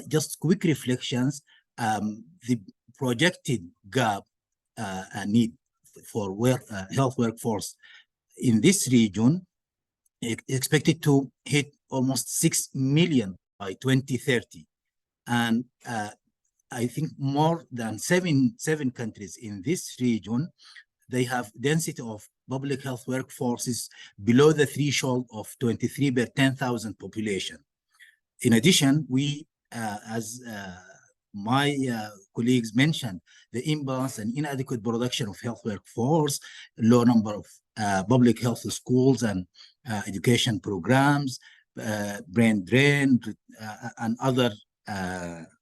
[SPEAKER 5] just quick reflections. The projected gap need for health workforce in this region is expected to hit almost 6 million by 2030. And I think more than seven countries in this region, they have density of public health workforces below the threshold of 23 per 10,000 population. In addition, we, as my colleagues mentioned, the imbalance and inadequate production of health workforce, low number of public health schools and education programs, brain drain, and other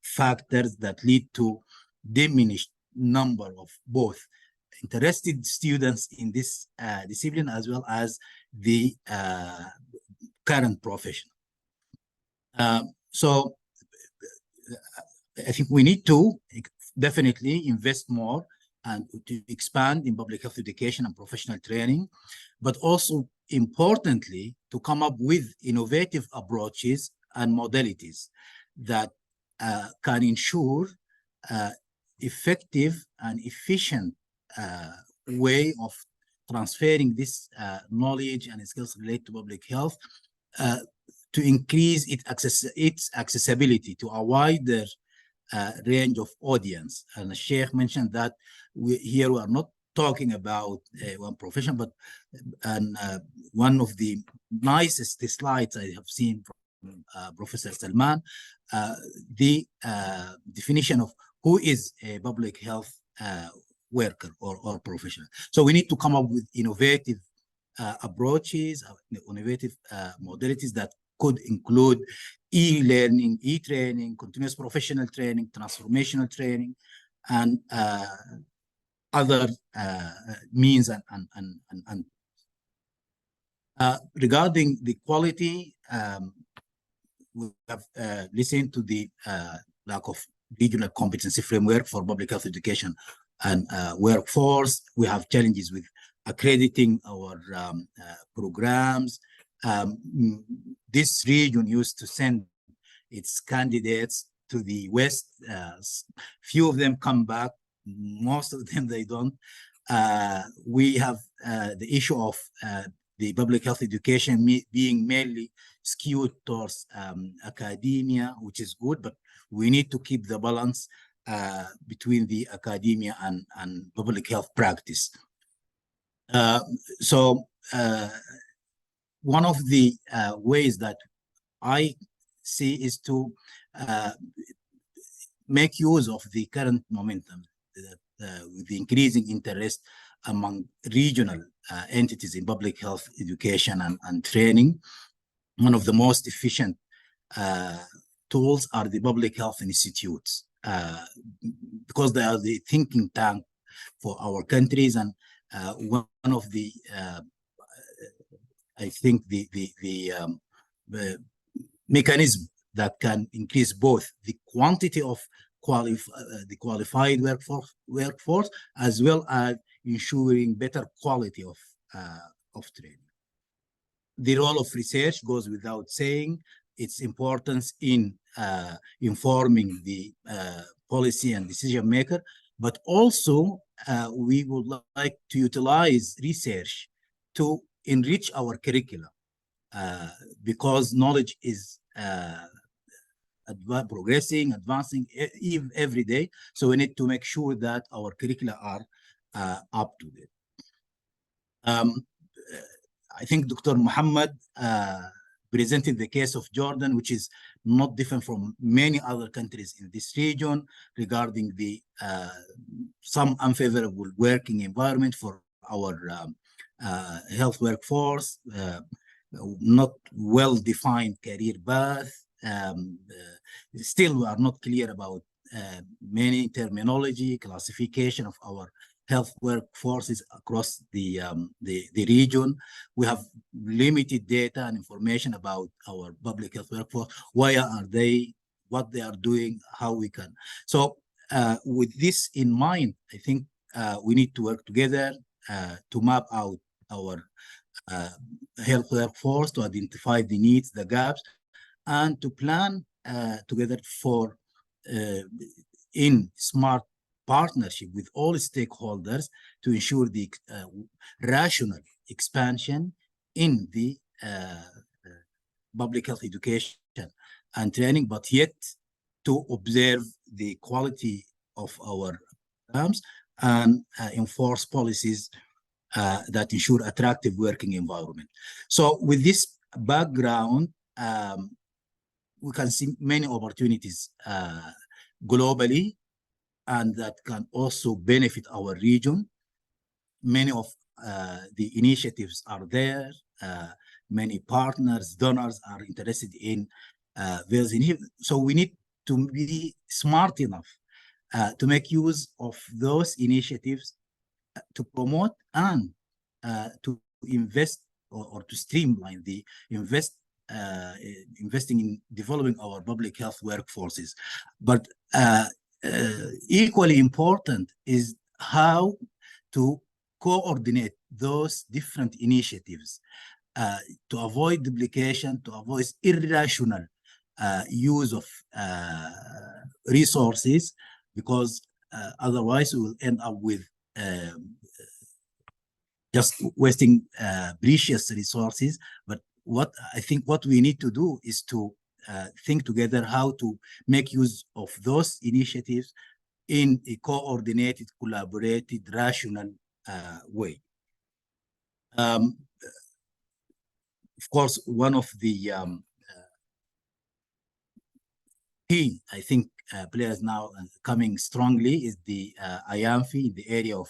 [SPEAKER 5] factors that lead to diminished number of both interested students in this discipline as well as the current profession. So I think we need to definitely invest more and to expand in public health education and professional training, but also importantly, to come up with innovative approaches and modalities that can ensure effective and efficient way of transferring this knowledge and skills related to public health to increase its accessibility to a wider range of audience. And the Sheikh mentioned that we are not talking about one profession, but one of the nicest slides I have seen from Professor Salman, the definition of who is a public health worker or professional. So we need to come up with innovative approaches, innovative modalities that could include e-learning, e-training, continuous professional training, transformational training, and other means and regarding the quality, we have listened to the lack of regional competency framework for public health education and workforce. We have challenges with accrediting our programs. This region used to send its candidates to the West. Few of them come back. Most of them, they don't. We have the issue of the public health education being mainly skewed towards academia, which is good, but we need to keep the balance between the academia and public health practice. So one of the ways that I see is to make use of the current momentum with the increasing interest among regional entities in public health education and training. One of the most efficient tools are the public health institutes, because they are the thinking tank for our countries. And one of the, I think the mechanism that can increase both the quantity of the qualified workforce as well as ensuring better quality of training. The role of research goes without saying, its importance in informing the policy and decision maker, but also we would like to utilize research to enrich our curricula, because knowledge is progressing, advancing every day. So we need to make sure that our curricula are up to date. I think Dr. Muhammad presented the case of Jordan, which is not different from many other countries in this region regarding the some unfavorable working environment for our health workforce, not well-defined career path. Still, we are not clear about many terminology, classification of our health workforces across the region. We have limited data and information about our public health workforce. Why are they, what they are doing, how we can. So with this in mind, I think we need to work together to map out our health workforce, to identify the needs, the gaps, and to plan together for in smart partnership with all stakeholders to ensure the rational expansion in the public health education and training, but yet to observe the quality of our programs and enforce policies that ensure attractive working environment. So with this background, we can see many opportunities globally, and that can also benefit our region. Many of the initiatives are there. Many partners, donors are interested in those initiatives. So we need to be smart enough to make use of those initiatives to promote and to invest or to streamline the investing in developing our public health workforces. But equally important is how to coordinate those different initiatives to avoid duplication, to avoid irrational use of resources, because otherwise we will end up with just wasting precious resources. But what I think what we need to do is to think together how to make use of those initiatives in a coordinated, collaborated, rational way. Of course, one of the key, I think, players now coming strongly is the EMPHNET in the area of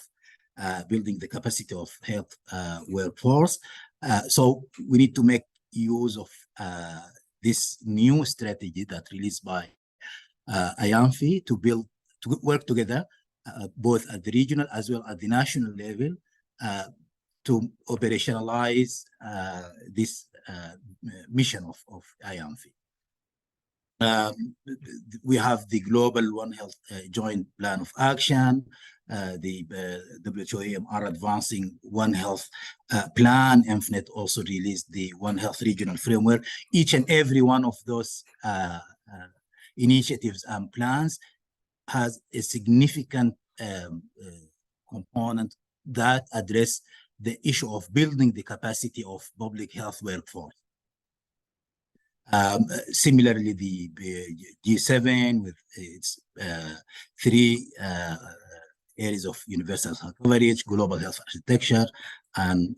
[SPEAKER 5] building the capacity of health workforce. So we need to make use of this new strategy that released by EMPHNET to work together, both at the regional as well as the national level, to operationalize this mission of EMPHNET. We have the Global One Health Joint Plan of Action. The WHO are advancing One Health Plan. EMPHNET also released the One Health Regional Framework. Each and every one of those initiatives and plans has a significant component that address the issue of building the capacity of public health workforce. Similarly, the G7 with its 3 areas of universal health coverage, global health architecture, and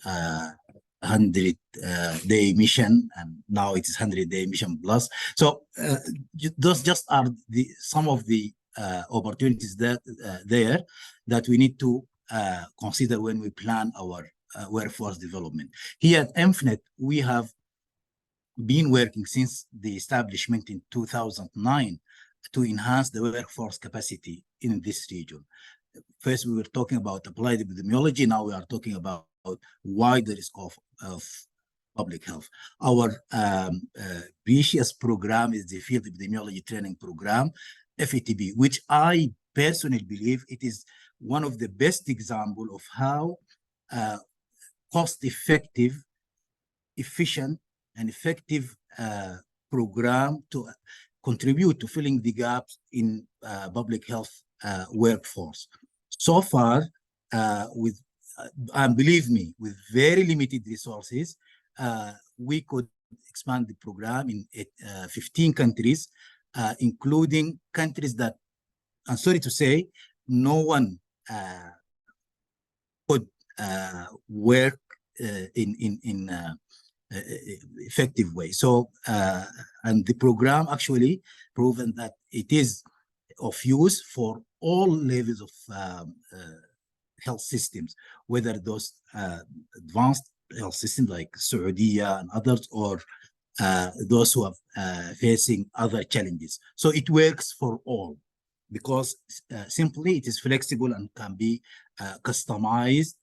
[SPEAKER 5] 100-day mission, and now it is 100-day mission plus. So those just are some of the opportunities that there that we need to consider when we plan our workforce development. Here at EMPHNET, we have been working since the establishment in 2009 to enhance the workforce capacity in this region. First, we were talking about applied epidemiology. Now we are talking about wider scope of public health. Our previous program is the Field Epidemiology Training Program, FETP, which I personally believe it is one of the best examples of how cost-effective, efficient, and effective program to contribute to filling the gaps in public health workforce. So far, and believe me, with very limited resources, we could expand the program in 15 countries, including countries that, I'm sorry to say, no one could work in effective way. So, and the program actually proven that it is of use for all levels of health systems, whether those advanced health systems like Saudi and others, or those who are facing other challenges. So it works for all because simply it is flexible and can be customized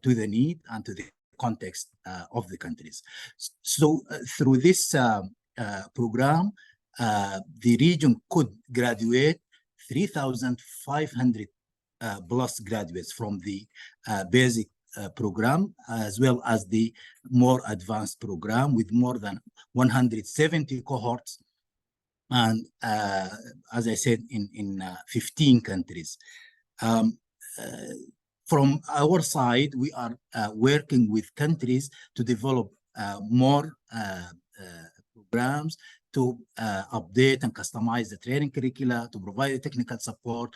[SPEAKER 5] to the need and to the context of the countries. So through this program, the region could graduate 3,500 plus graduates from the basic program, as well as the more advanced program with more than 170 cohorts. And as I said, in 15 countries. From our side, we are working with countries to develop more programs to update and customize the training curricula, to provide the technical support,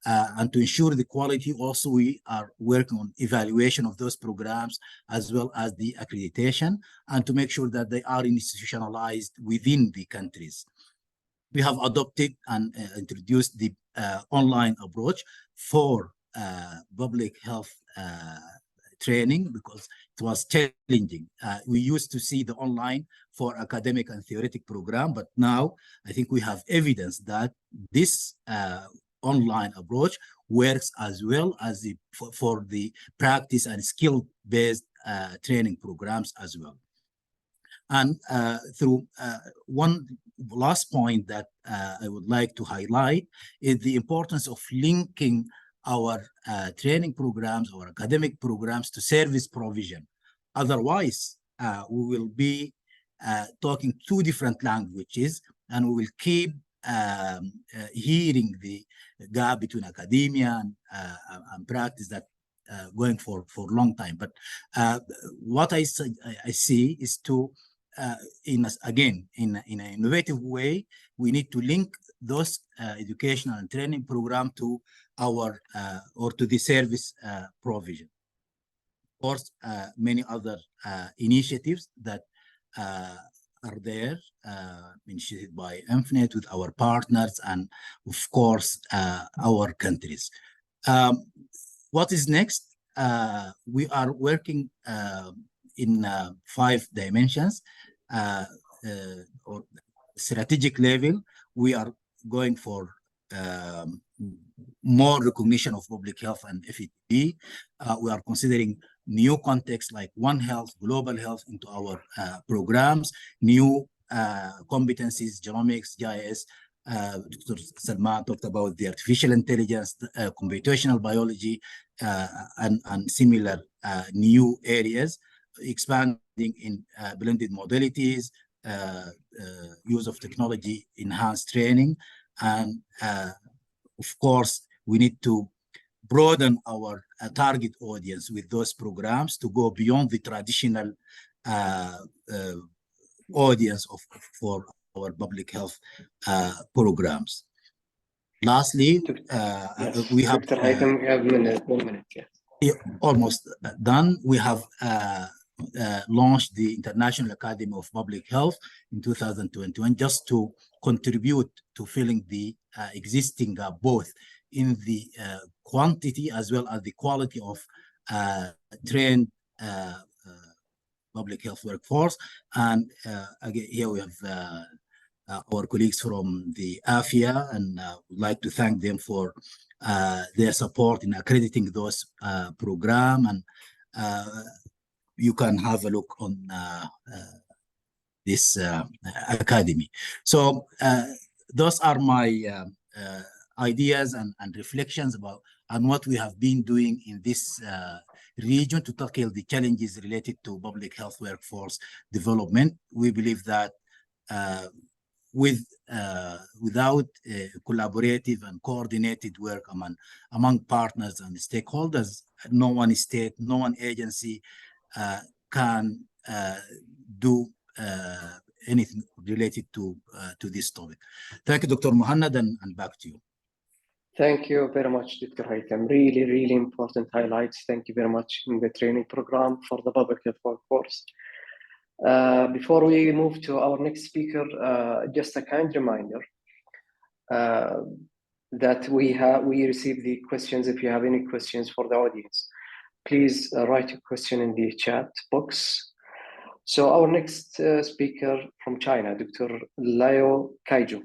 [SPEAKER 5] and to ensure the quality. Also, we are working on evaluation of those programs as well as the accreditation, and to make sure that they are institutionalized within the countries. We have adopted and introduced the online approach for public health training because it was challenging. We used to see the online for academic and theoretic program, but now I think we have evidence that this online approach works as well as for the practice and skill-based training programs as well. And through one last point that I would like to highlight is the importance of linking our training programs, our academic programs to service provision. Otherwise, we will be talking two different languages, and we will keep hearing the gap between academia and practice that going for a long time. But what I see is to, in an innovative way, we need to link those educational and training program to our or to the service provision. Of course, many other initiatives that are there, initiated by EMPHNET with our partners and, of course, our countries. What is next? we are working in 5 dimensions. Or strategic level, we are going for more recognition of public health and FETP. We are considering new contexts like One Health, global health into our programs, new competencies, genomics, GIS. Dr. Salman talked about the artificial intelligence, computational biology, and similar new areas, expanding in blended modalities, use of technology, enhanced training, and of course, we need to broaden our target audience with those programs to go beyond the traditional audience for our public health programs. Lastly,
[SPEAKER 1] yes,
[SPEAKER 5] we have
[SPEAKER 1] Dr. Haytham, you have 1 minute. Yes.
[SPEAKER 5] Almost done. We have launched the International Academy of Public Health in 2021 just to contribute to filling the existing gap, both in the quantity as well as the quality of trained public health workforce. And again, here we have our colleagues from the AFIA, and would like to thank them for their support in accrediting those program. And you can have a look on this academy. So those are my ideas and reflections about and what we have been doing in this region to tackle the challenges related to public health workforce development. We believe that without collaborative and coordinated work among partners and stakeholders, no one state, no one agency can do anything related to this topic. Thank you, Dr. Muhannad, and back to you.
[SPEAKER 1] Thank you very much, Dr. Haytham. Really, really important highlights. Thank you very much in the training program for the public health workforce. Before we move to our next speaker, just a kind reminder that we received the questions. If you have any questions for the audience, please write a question in the chat box. So our next speaker from China, Dr. Liao Kaiju.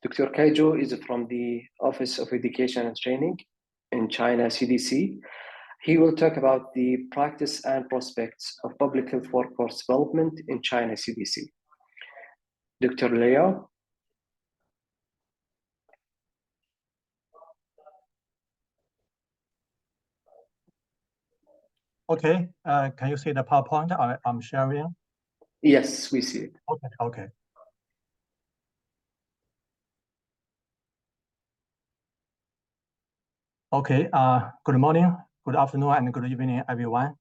[SPEAKER 1] Dr. Kaiju is from the Office of Education and Training in China CDC. He will talk about the practice and prospects of public health workforce development in China CDC. Dr. Liao.
[SPEAKER 6] Okay, can you see the PowerPoint I'm sharing?
[SPEAKER 1] Yes, we see it.
[SPEAKER 6] Okay. Okay, good morning, good afternoon, and good evening, everyone.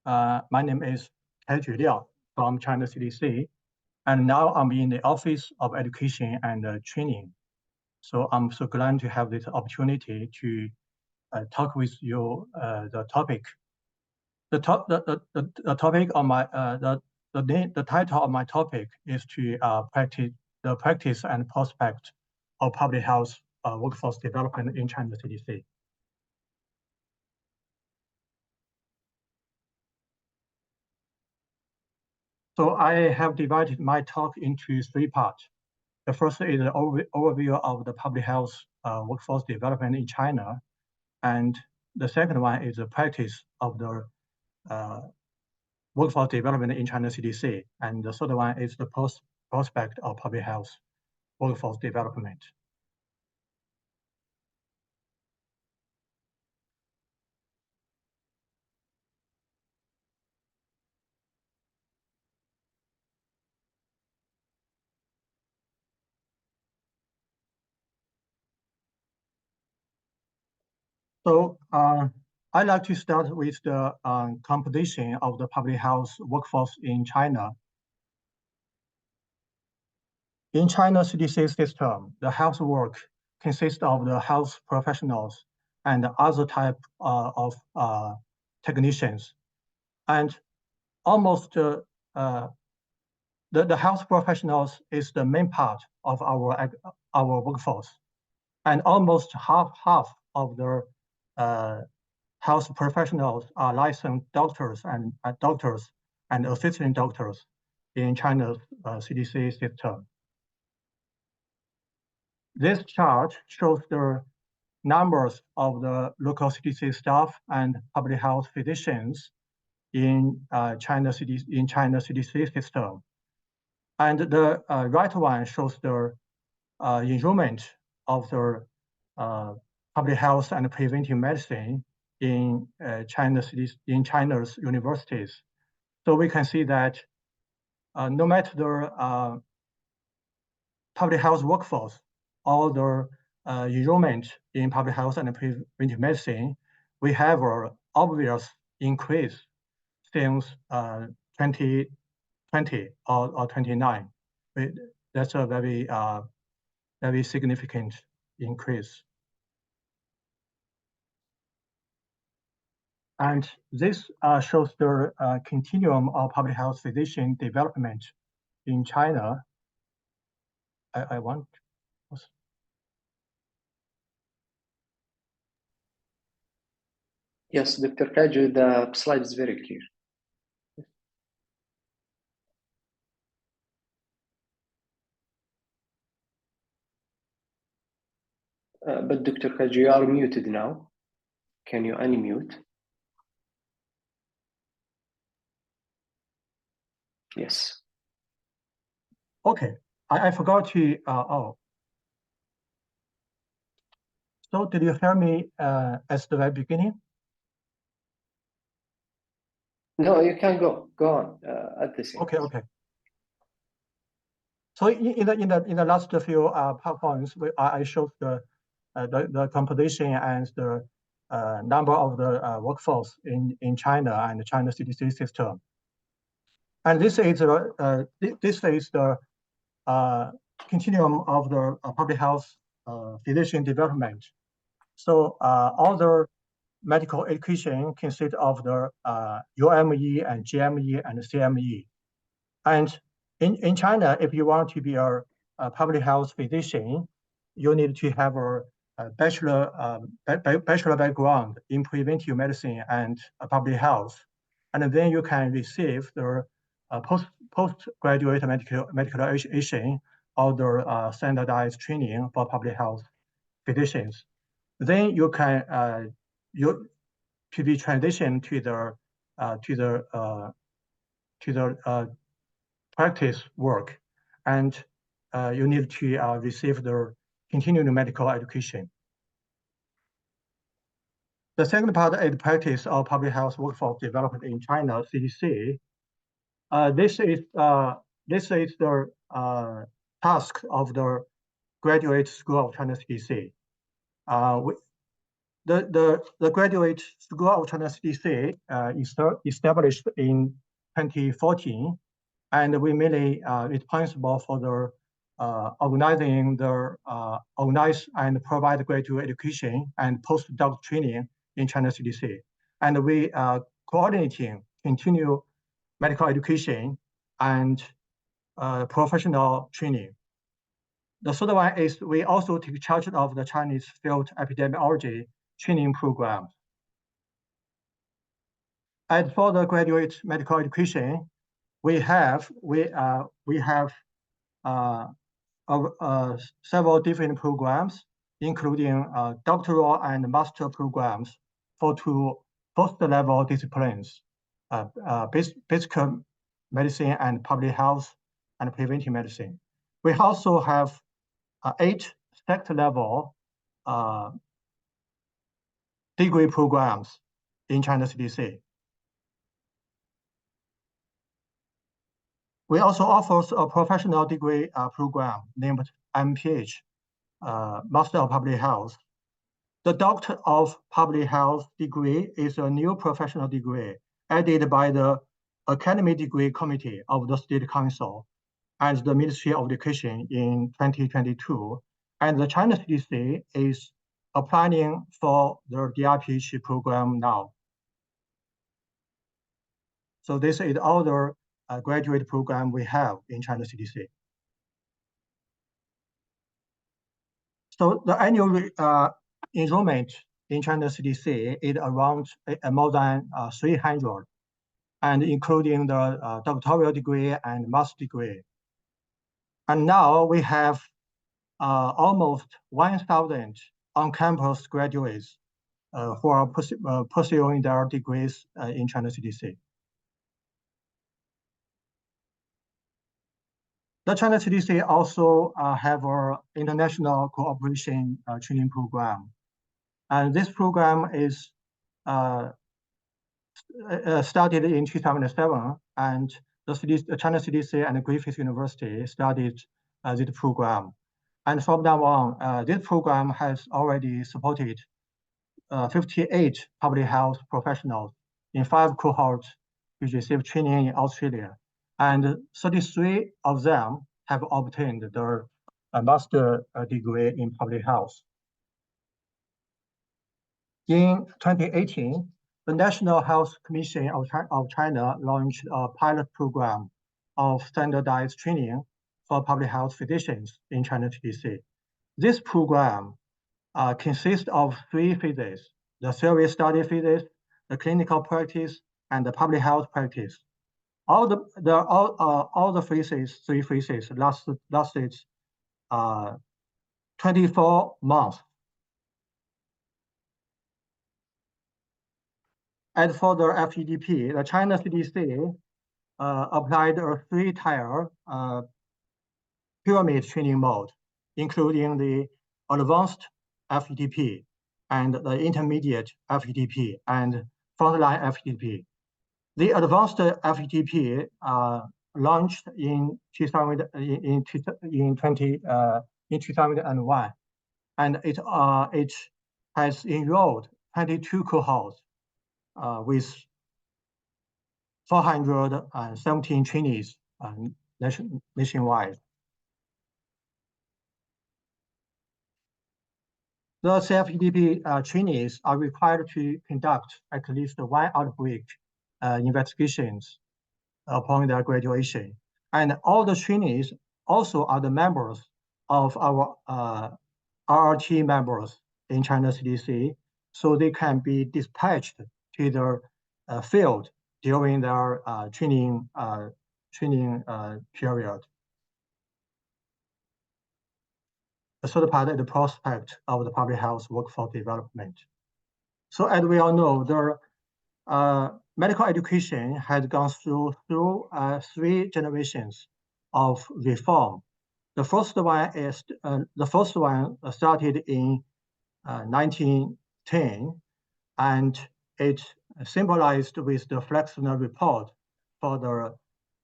[SPEAKER 6] My name is Kaiju Liao from China CDC, and now I'm in the Office of Education and Training. So I'm so glad to have this opportunity to talk with you the topic. The topic of my the title of my topic is to practice and prospect of public health workforce development in China CDC. So I have divided my talk into 3 parts. The first is an overview of the public health workforce development in China, and the second one is the practice of the workforce development in China CDC, and the third one is the prospect of public health workforce development. So I'd like to start with the composition of the public health workforce in China. In China CDC system, the health work consists of the health professionals and other type of technicians. And almost the health professionals is the main part of our workforce. And almost half of the health professionals are licensed doctors and assistant doctors in China's CDC system. This chart shows the numbers of the local CDC staff and public health physicians in China CDC system. And the right one shows the enrollment of the public health and preventive medicine in China's universities. So we can see that no matter the public health workforce or the enrollment in public health and preventive medicine, we have an obvious increase since 2020 or 29. That's a very significant increase. And this shows the continuum of public health physician development in China. I want.
[SPEAKER 1] Yes, Dr. Kaju, the slide is very clear. But Dr. Kaju, you are muted now. Can you unmute? Yes.
[SPEAKER 6] Okay, I forgot to, So did you hear me at the very beginning?
[SPEAKER 1] No, you can go on at the same.
[SPEAKER 6] Okay. So in the last few PowerPoints, I showed the composition and the number of the workforce in China and the China CDC system. And this is the continuum of the public health physician development. So all the medical education consists of the UME and GME and CME. And in China, if you want to be a public health physician, you need to have a bachelor background in preventive medicine and public health. And then you can receive the postgraduate medical education or the standardized training for public health physicians. Then you can to be transitioned to the practice work, and you need to receive the continuing medical education. The second part is practice of public health workforce development in China CDC. This is the task of the graduate school of China CDC. The graduate school of China CDC established in 2014, and we mainly responsible for the organize and provide graduate education and postdoc training in China CDC. And we coordinating continue medical education and professional training. The third one is we also take charge of the Chinese field epidemiology training programs. As for the graduate medical education, we have several different programs, including doctoral and master programs for two post-level disciplines, basic medicine and public health and preventive medicine. We also have 8 sector-level degree programs in China CDC. We also offer a professional degree program named MPH, Master of Public Health. The Doctor of Public Health degree is a new professional degree added by the Academic Degree Committee of the State Council and the Ministry of Education in 2022. And the China CDC is applying for the DRPH program now. So this is all the graduate program we have in China CDC. So the annual enrollment in China CDC is around more than 300, and including the doctoral degree and master degree. And now we have almost 1,000 on-campus graduates who are pursuing their degrees in China CDC. The China CDC also have an international cooperation training program. And this program is started in 2007, and the China CDC and Griffith University started this program. And from now on, this program has already supported 58 public health professionals in 5 cohorts which received training in Australia. And 33 of them have obtained their master degree in public health. In 2018, the National Health Commission of China launched a pilot program of standardized training for public health physicians in China CDC. This program consists of 3 phases: the theory study phases, the clinical practice, and the public health practice. All the phases, 3 phases, lasted 24 months. As for the FEDP, the China CDC applied a 3-tier pyramid training mode, including the advanced FEDP and the intermediate FEDP and frontline FEDP. The advanced FEDP launched in 2001, and it has enrolled 22 cohorts with 417 trainees nationwide. The CFEDP trainees are required to conduct at least 1 outbreak investigations upon their graduation. And all the trainees also are the members of our RRT members in China CDC, so they can be dispatched to the field during their training period. The third part is the prospect of the public health workforce development. So as we all know, the medical education has gone through 3 generations of reform. The first one started in 1910, and it symbolized with the Flexner report for the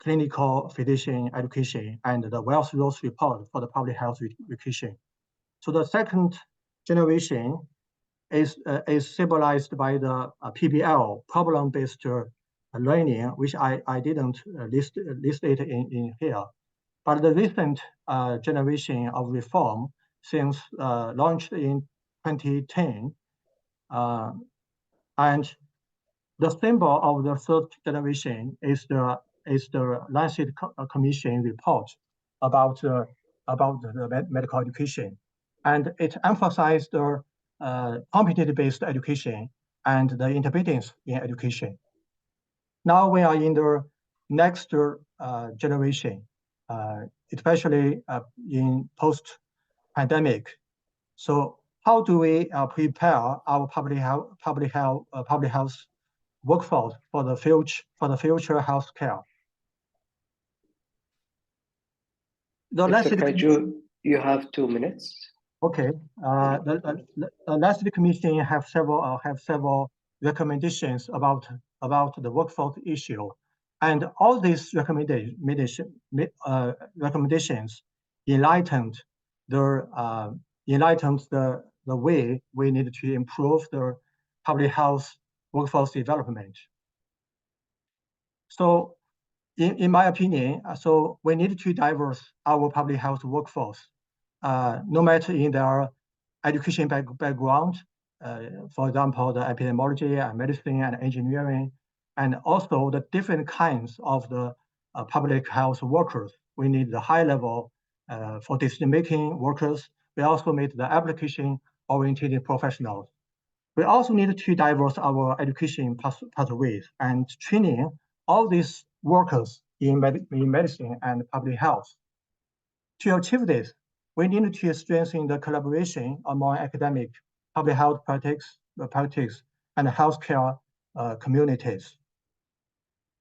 [SPEAKER 6] clinical physician education and the Wells-Rose report for the public health education. So the second generation is symbolized by the PBL, problem-based learning, which I didn't list it in here. But the recent generation of reform, since launched in 2010, and the symbol of the third generation is the Lancet Commission report about the medical education, and it emphasized the competency-based education and the interdependence in education. Now we are in the next generation, especially in post-pandemic. So how do we prepare our public health workforce for the future healthcare?
[SPEAKER 1] Mr. Kaiju, you have 2 minutes.
[SPEAKER 6] Okay. The Lancet Commission have several recommendations about the workforce issue, and all these recommendations enlightened the way we need to improve the public health workforce development. So in my opinion, so we need to diverse our public health workforce, no matter in their education background, for example, the epidemiology and medicine and engineering, and also the different kinds of the public health workers. We need the high level for decision-making workers. We also need the application-oriented professionals. We also need to diverse our education pathways and training all these workers in medicine and public health. To achieve this, we need to strengthen the collaboration among academic, public health practice, and healthcare communities.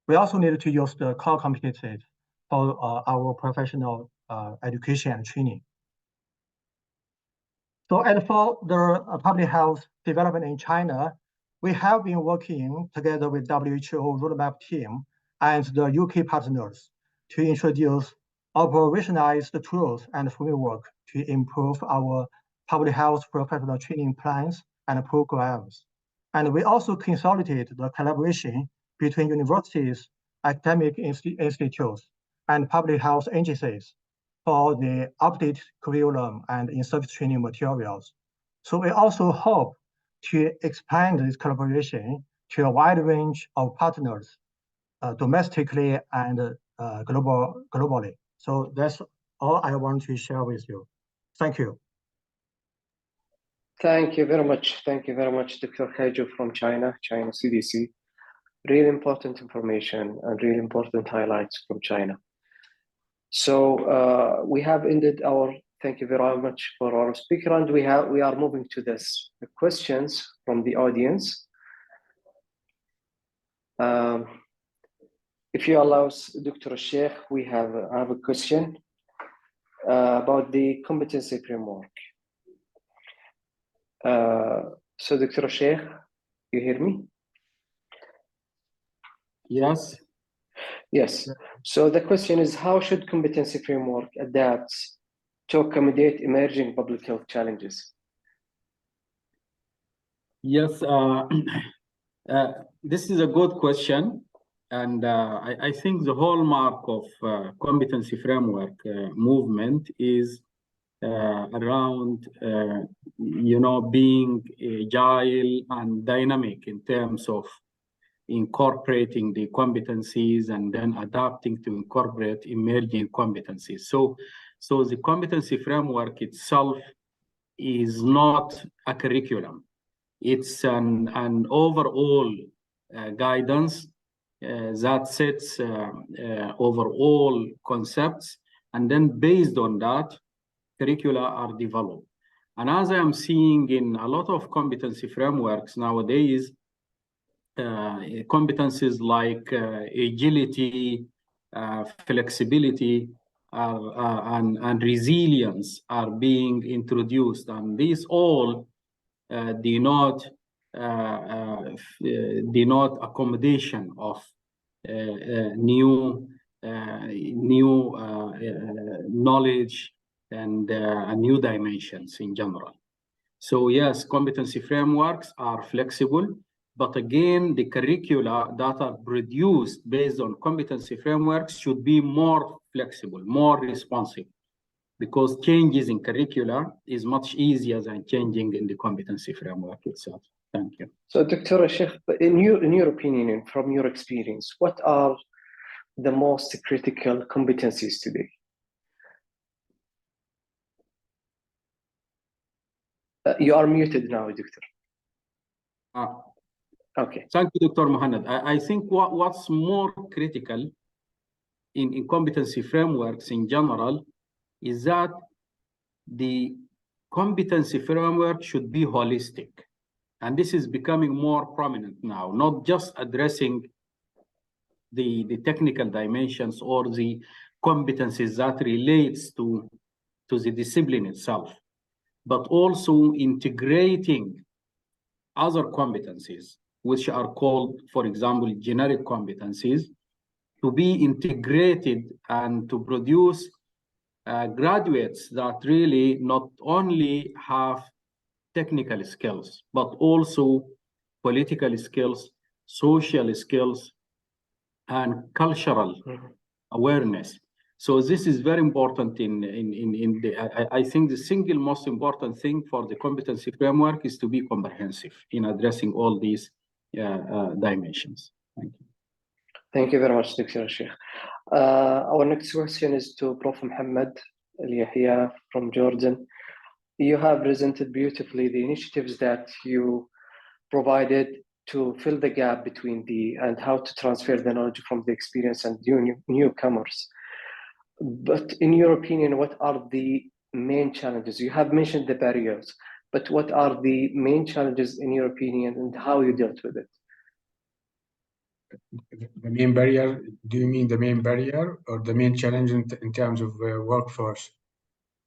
[SPEAKER 6] We also need to use the core competencies for our professional education and training. So as for the public health development in China, we have been working together with WHO roadmap team and the UK partners to introduce operationalized tools and framework to improve our public health professional training plans and programs. And we also consolidated the collaboration between universities, academic institutes, and public health agencies for the updated curriculum and in-service training materials. So we also hope to expand this collaboration to a wide range of partners, domestically and globally. So that's all I want to share with you. Thank you.
[SPEAKER 1] Thank you very much. Thank you very much, Dr. Haiju from China CDC. Really important information and really important highlights from China. So we have ended our, thank you very much for our speaker, and we are moving to the questions from the audience. If you allow us, Dr. Sheikh, I have a question about the competency framework. So Dr. Sheikh, you hear me?
[SPEAKER 4] Yes.
[SPEAKER 1] Yes. So the question is, how should competency framework adapt to accommodate emerging public health challenges?
[SPEAKER 4] Yes, this is a good question. And I think the hallmark of competency framework movement is around, being agile and dynamic in terms of incorporating the competencies and then adapting to incorporate emerging competencies. So the competency framework itself is not a curriculum. It's an overall guidance that sets overall concepts, and then based on that, curricula are developed. And as I am seeing in a lot of competency frameworks nowadays, competencies like agility, flexibility, and resilience are being introduced, and these all denote accommodation of new knowledge and new dimensions in general. So yes, competency frameworks are flexible, but again, the curricula that are produced based on competency frameworks should be more flexible, more responsive, because changes in curricula is much easier than changing in the competency framework itself. Thank you.
[SPEAKER 1] So Dr. Sheikh, in your opinion and from your experience, what are the most critical competencies today? You are muted now, Doctor. Okay.
[SPEAKER 4] Thank you, Dr. Muhannad. I think what's more critical in competency frameworks in general is that the competency framework should be holistic. And this is becoming more prominent now, not just addressing the technical dimensions or the competencies that relates to the discipline itself, but also integrating other competencies, which are called, for example, generic competencies, to be integrated and to produce graduates that really not only have technical skills, but also political skills, social skills, and cultural awareness. So this is very important I think the single most important thing for the competency framework is to be comprehensive in addressing all these dimensions. Thank you.
[SPEAKER 1] Thank you very much, Dr. Sheikh. Our next question is to Prof. Muhammad Al from Jordan. You have presented beautifully the initiatives that you provided to fill the gap between and how to transfer the knowledge from the experience and newcomers. But in your opinion, what are the main challenges? You have mentioned the barriers, but what are the main challenges in your opinion and how you dealt with it?
[SPEAKER 3] The main barrier, do you mean the main barrier or the main challenge in terms of workforce?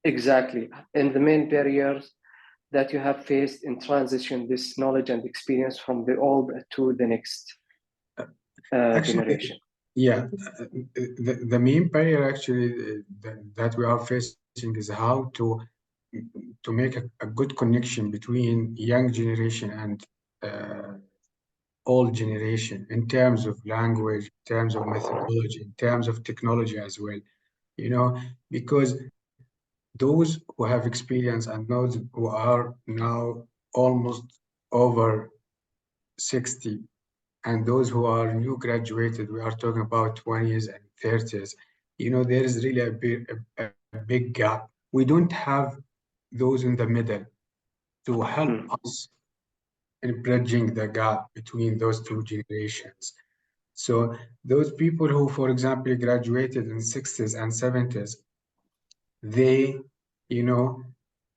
[SPEAKER 1] Exactly. And the main barriers that you have faced in transition this knowledge and experience from the old to the next generation.
[SPEAKER 3] Yeah, the main barrier actually that we are facing is how to make a good connection between young generation and old generation in terms of language, in terms of methodology, in terms of technology as well, you know, because those who have experience and those who are now almost over 60 and those who are new graduated, we are talking about 20s and 30s, you know, there is really a big gap. We don't have those in the middle to help us in bridging the gap between those two generations. So those people who, for example, graduated in 60s and 70s, they, you know,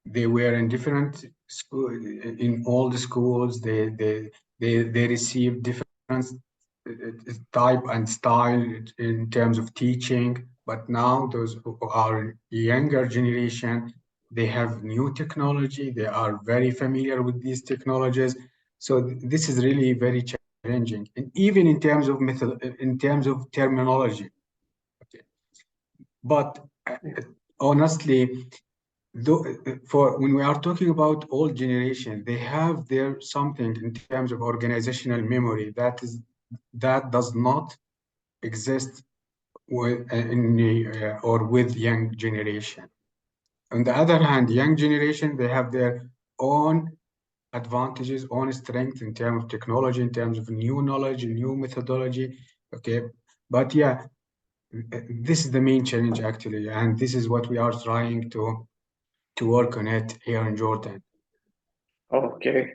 [SPEAKER 3] they were in different school, in all the schools, they received different type and style in terms of teaching. But now those who are younger generation, they have new technology, they are very familiar with these technologies. So this is really very challenging, and even in terms of method, in terms of terminology. Okay. But honestly, for when we are talking about old generation, they have their something in terms of organizational memory that does not exist with or with young generation. On the other hand, young generation, they have their own advantages, own strength in terms of technology, in terms of new knowledge, new methodology. Okay, but yeah, this is the main challenge actually, and this is what we are trying to work on it here in Jordan.
[SPEAKER 1] Okay,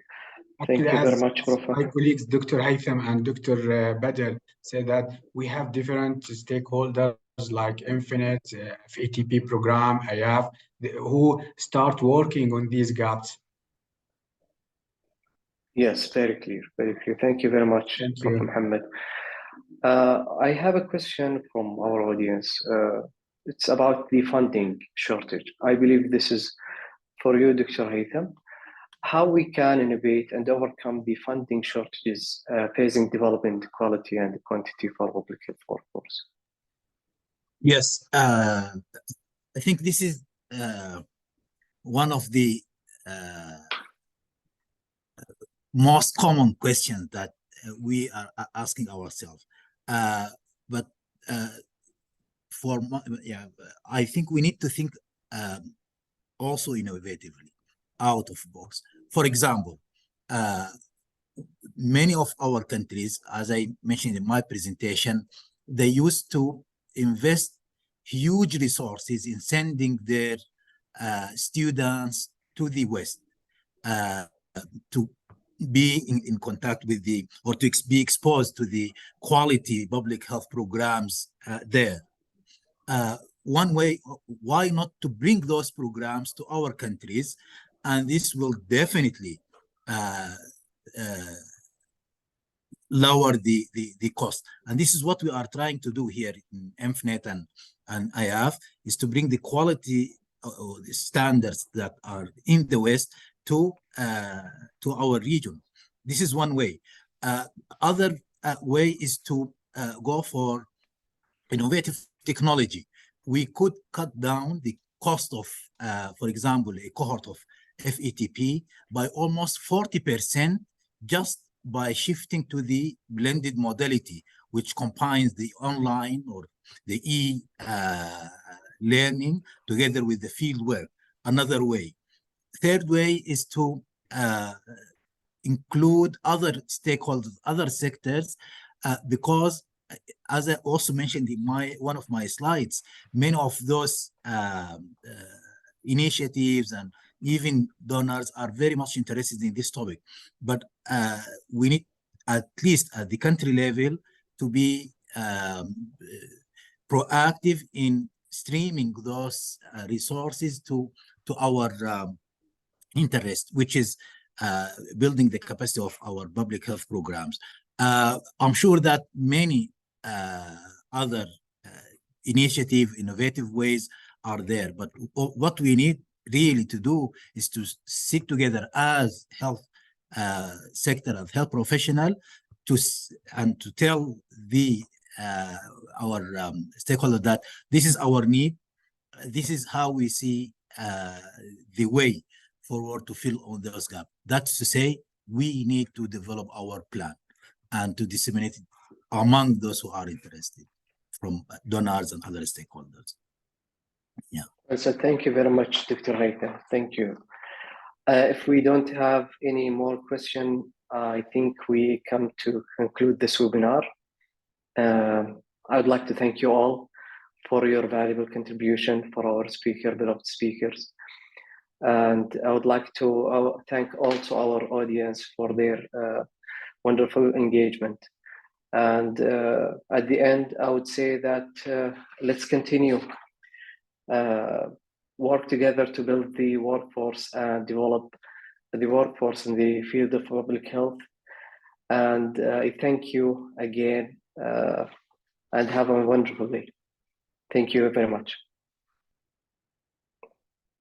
[SPEAKER 1] thank you very much, Prof.
[SPEAKER 3] My colleagues, Dr. Haytham and Dr. Badr, said that we have different stakeholders like EMPHNET, FATP program, IAF, who start working on these gaps.
[SPEAKER 1] Yes, very clear, very clear. Thank you very much, Prof. Muhammad. I have a question from our audience. It's about the funding shortage. I believe this is for you, Dr. Haytham. How we can innovate and overcome the funding shortages facing development quality and quantity for public health workforce?
[SPEAKER 5] Yes, I think this is one of the most common questions that we are asking ourselves. But I think we need to think also innovatively, out of box. For example, many of our countries, as I mentioned in my presentation, they used to invest huge resources in sending their students to the West to be in contact with or to be exposed to the quality public health programs there. One way, why not to bring those programs to our countries? And this will definitely lower the cost. And this is what we are trying to do here in EMPHNET and IAF, is to bring the quality the standards that are in the West to our region. This is one way. Other way is to go for innovative technology. We could cut down the cost of, for example, a cohort of FATP by almost 40% just by shifting to the blended modality, which combines the online or the learning together with the field work. Another way. Third way is to include other stakeholders, other sectors, because as I also mentioned in one of my slides, many of those initiatives and even donors are very much interested in this topic. But we need, at least at the country level, to be proactive in streaming those resources to our interest, which is building the capacity of our public health programs. I'm sure that many other innovative ways are there, but what we need really to do is to sit together as health sector and health professional to tell the our stakeholder that this is our need, this is how we see the way forward to fill all those gaps. That's to say, we need to develop our plan and to disseminate it among those who are interested, from donors and other stakeholders. Yeah.
[SPEAKER 1] So thank you very much, Dr. Haitham. Thank you. If we don't have any more questions, I think we come to conclude this webinar. I would like to thank you all for your valuable contribution, for our beloved speakers. And I would like to thank also our audience for their wonderful engagement. And at the end, I would say that let's continue work together to build the workforce and develop the workforce in the field of public health. And I thank you again and have a wonderful day. Thank you very much.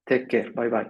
[SPEAKER 1] Take care. Bye-bye.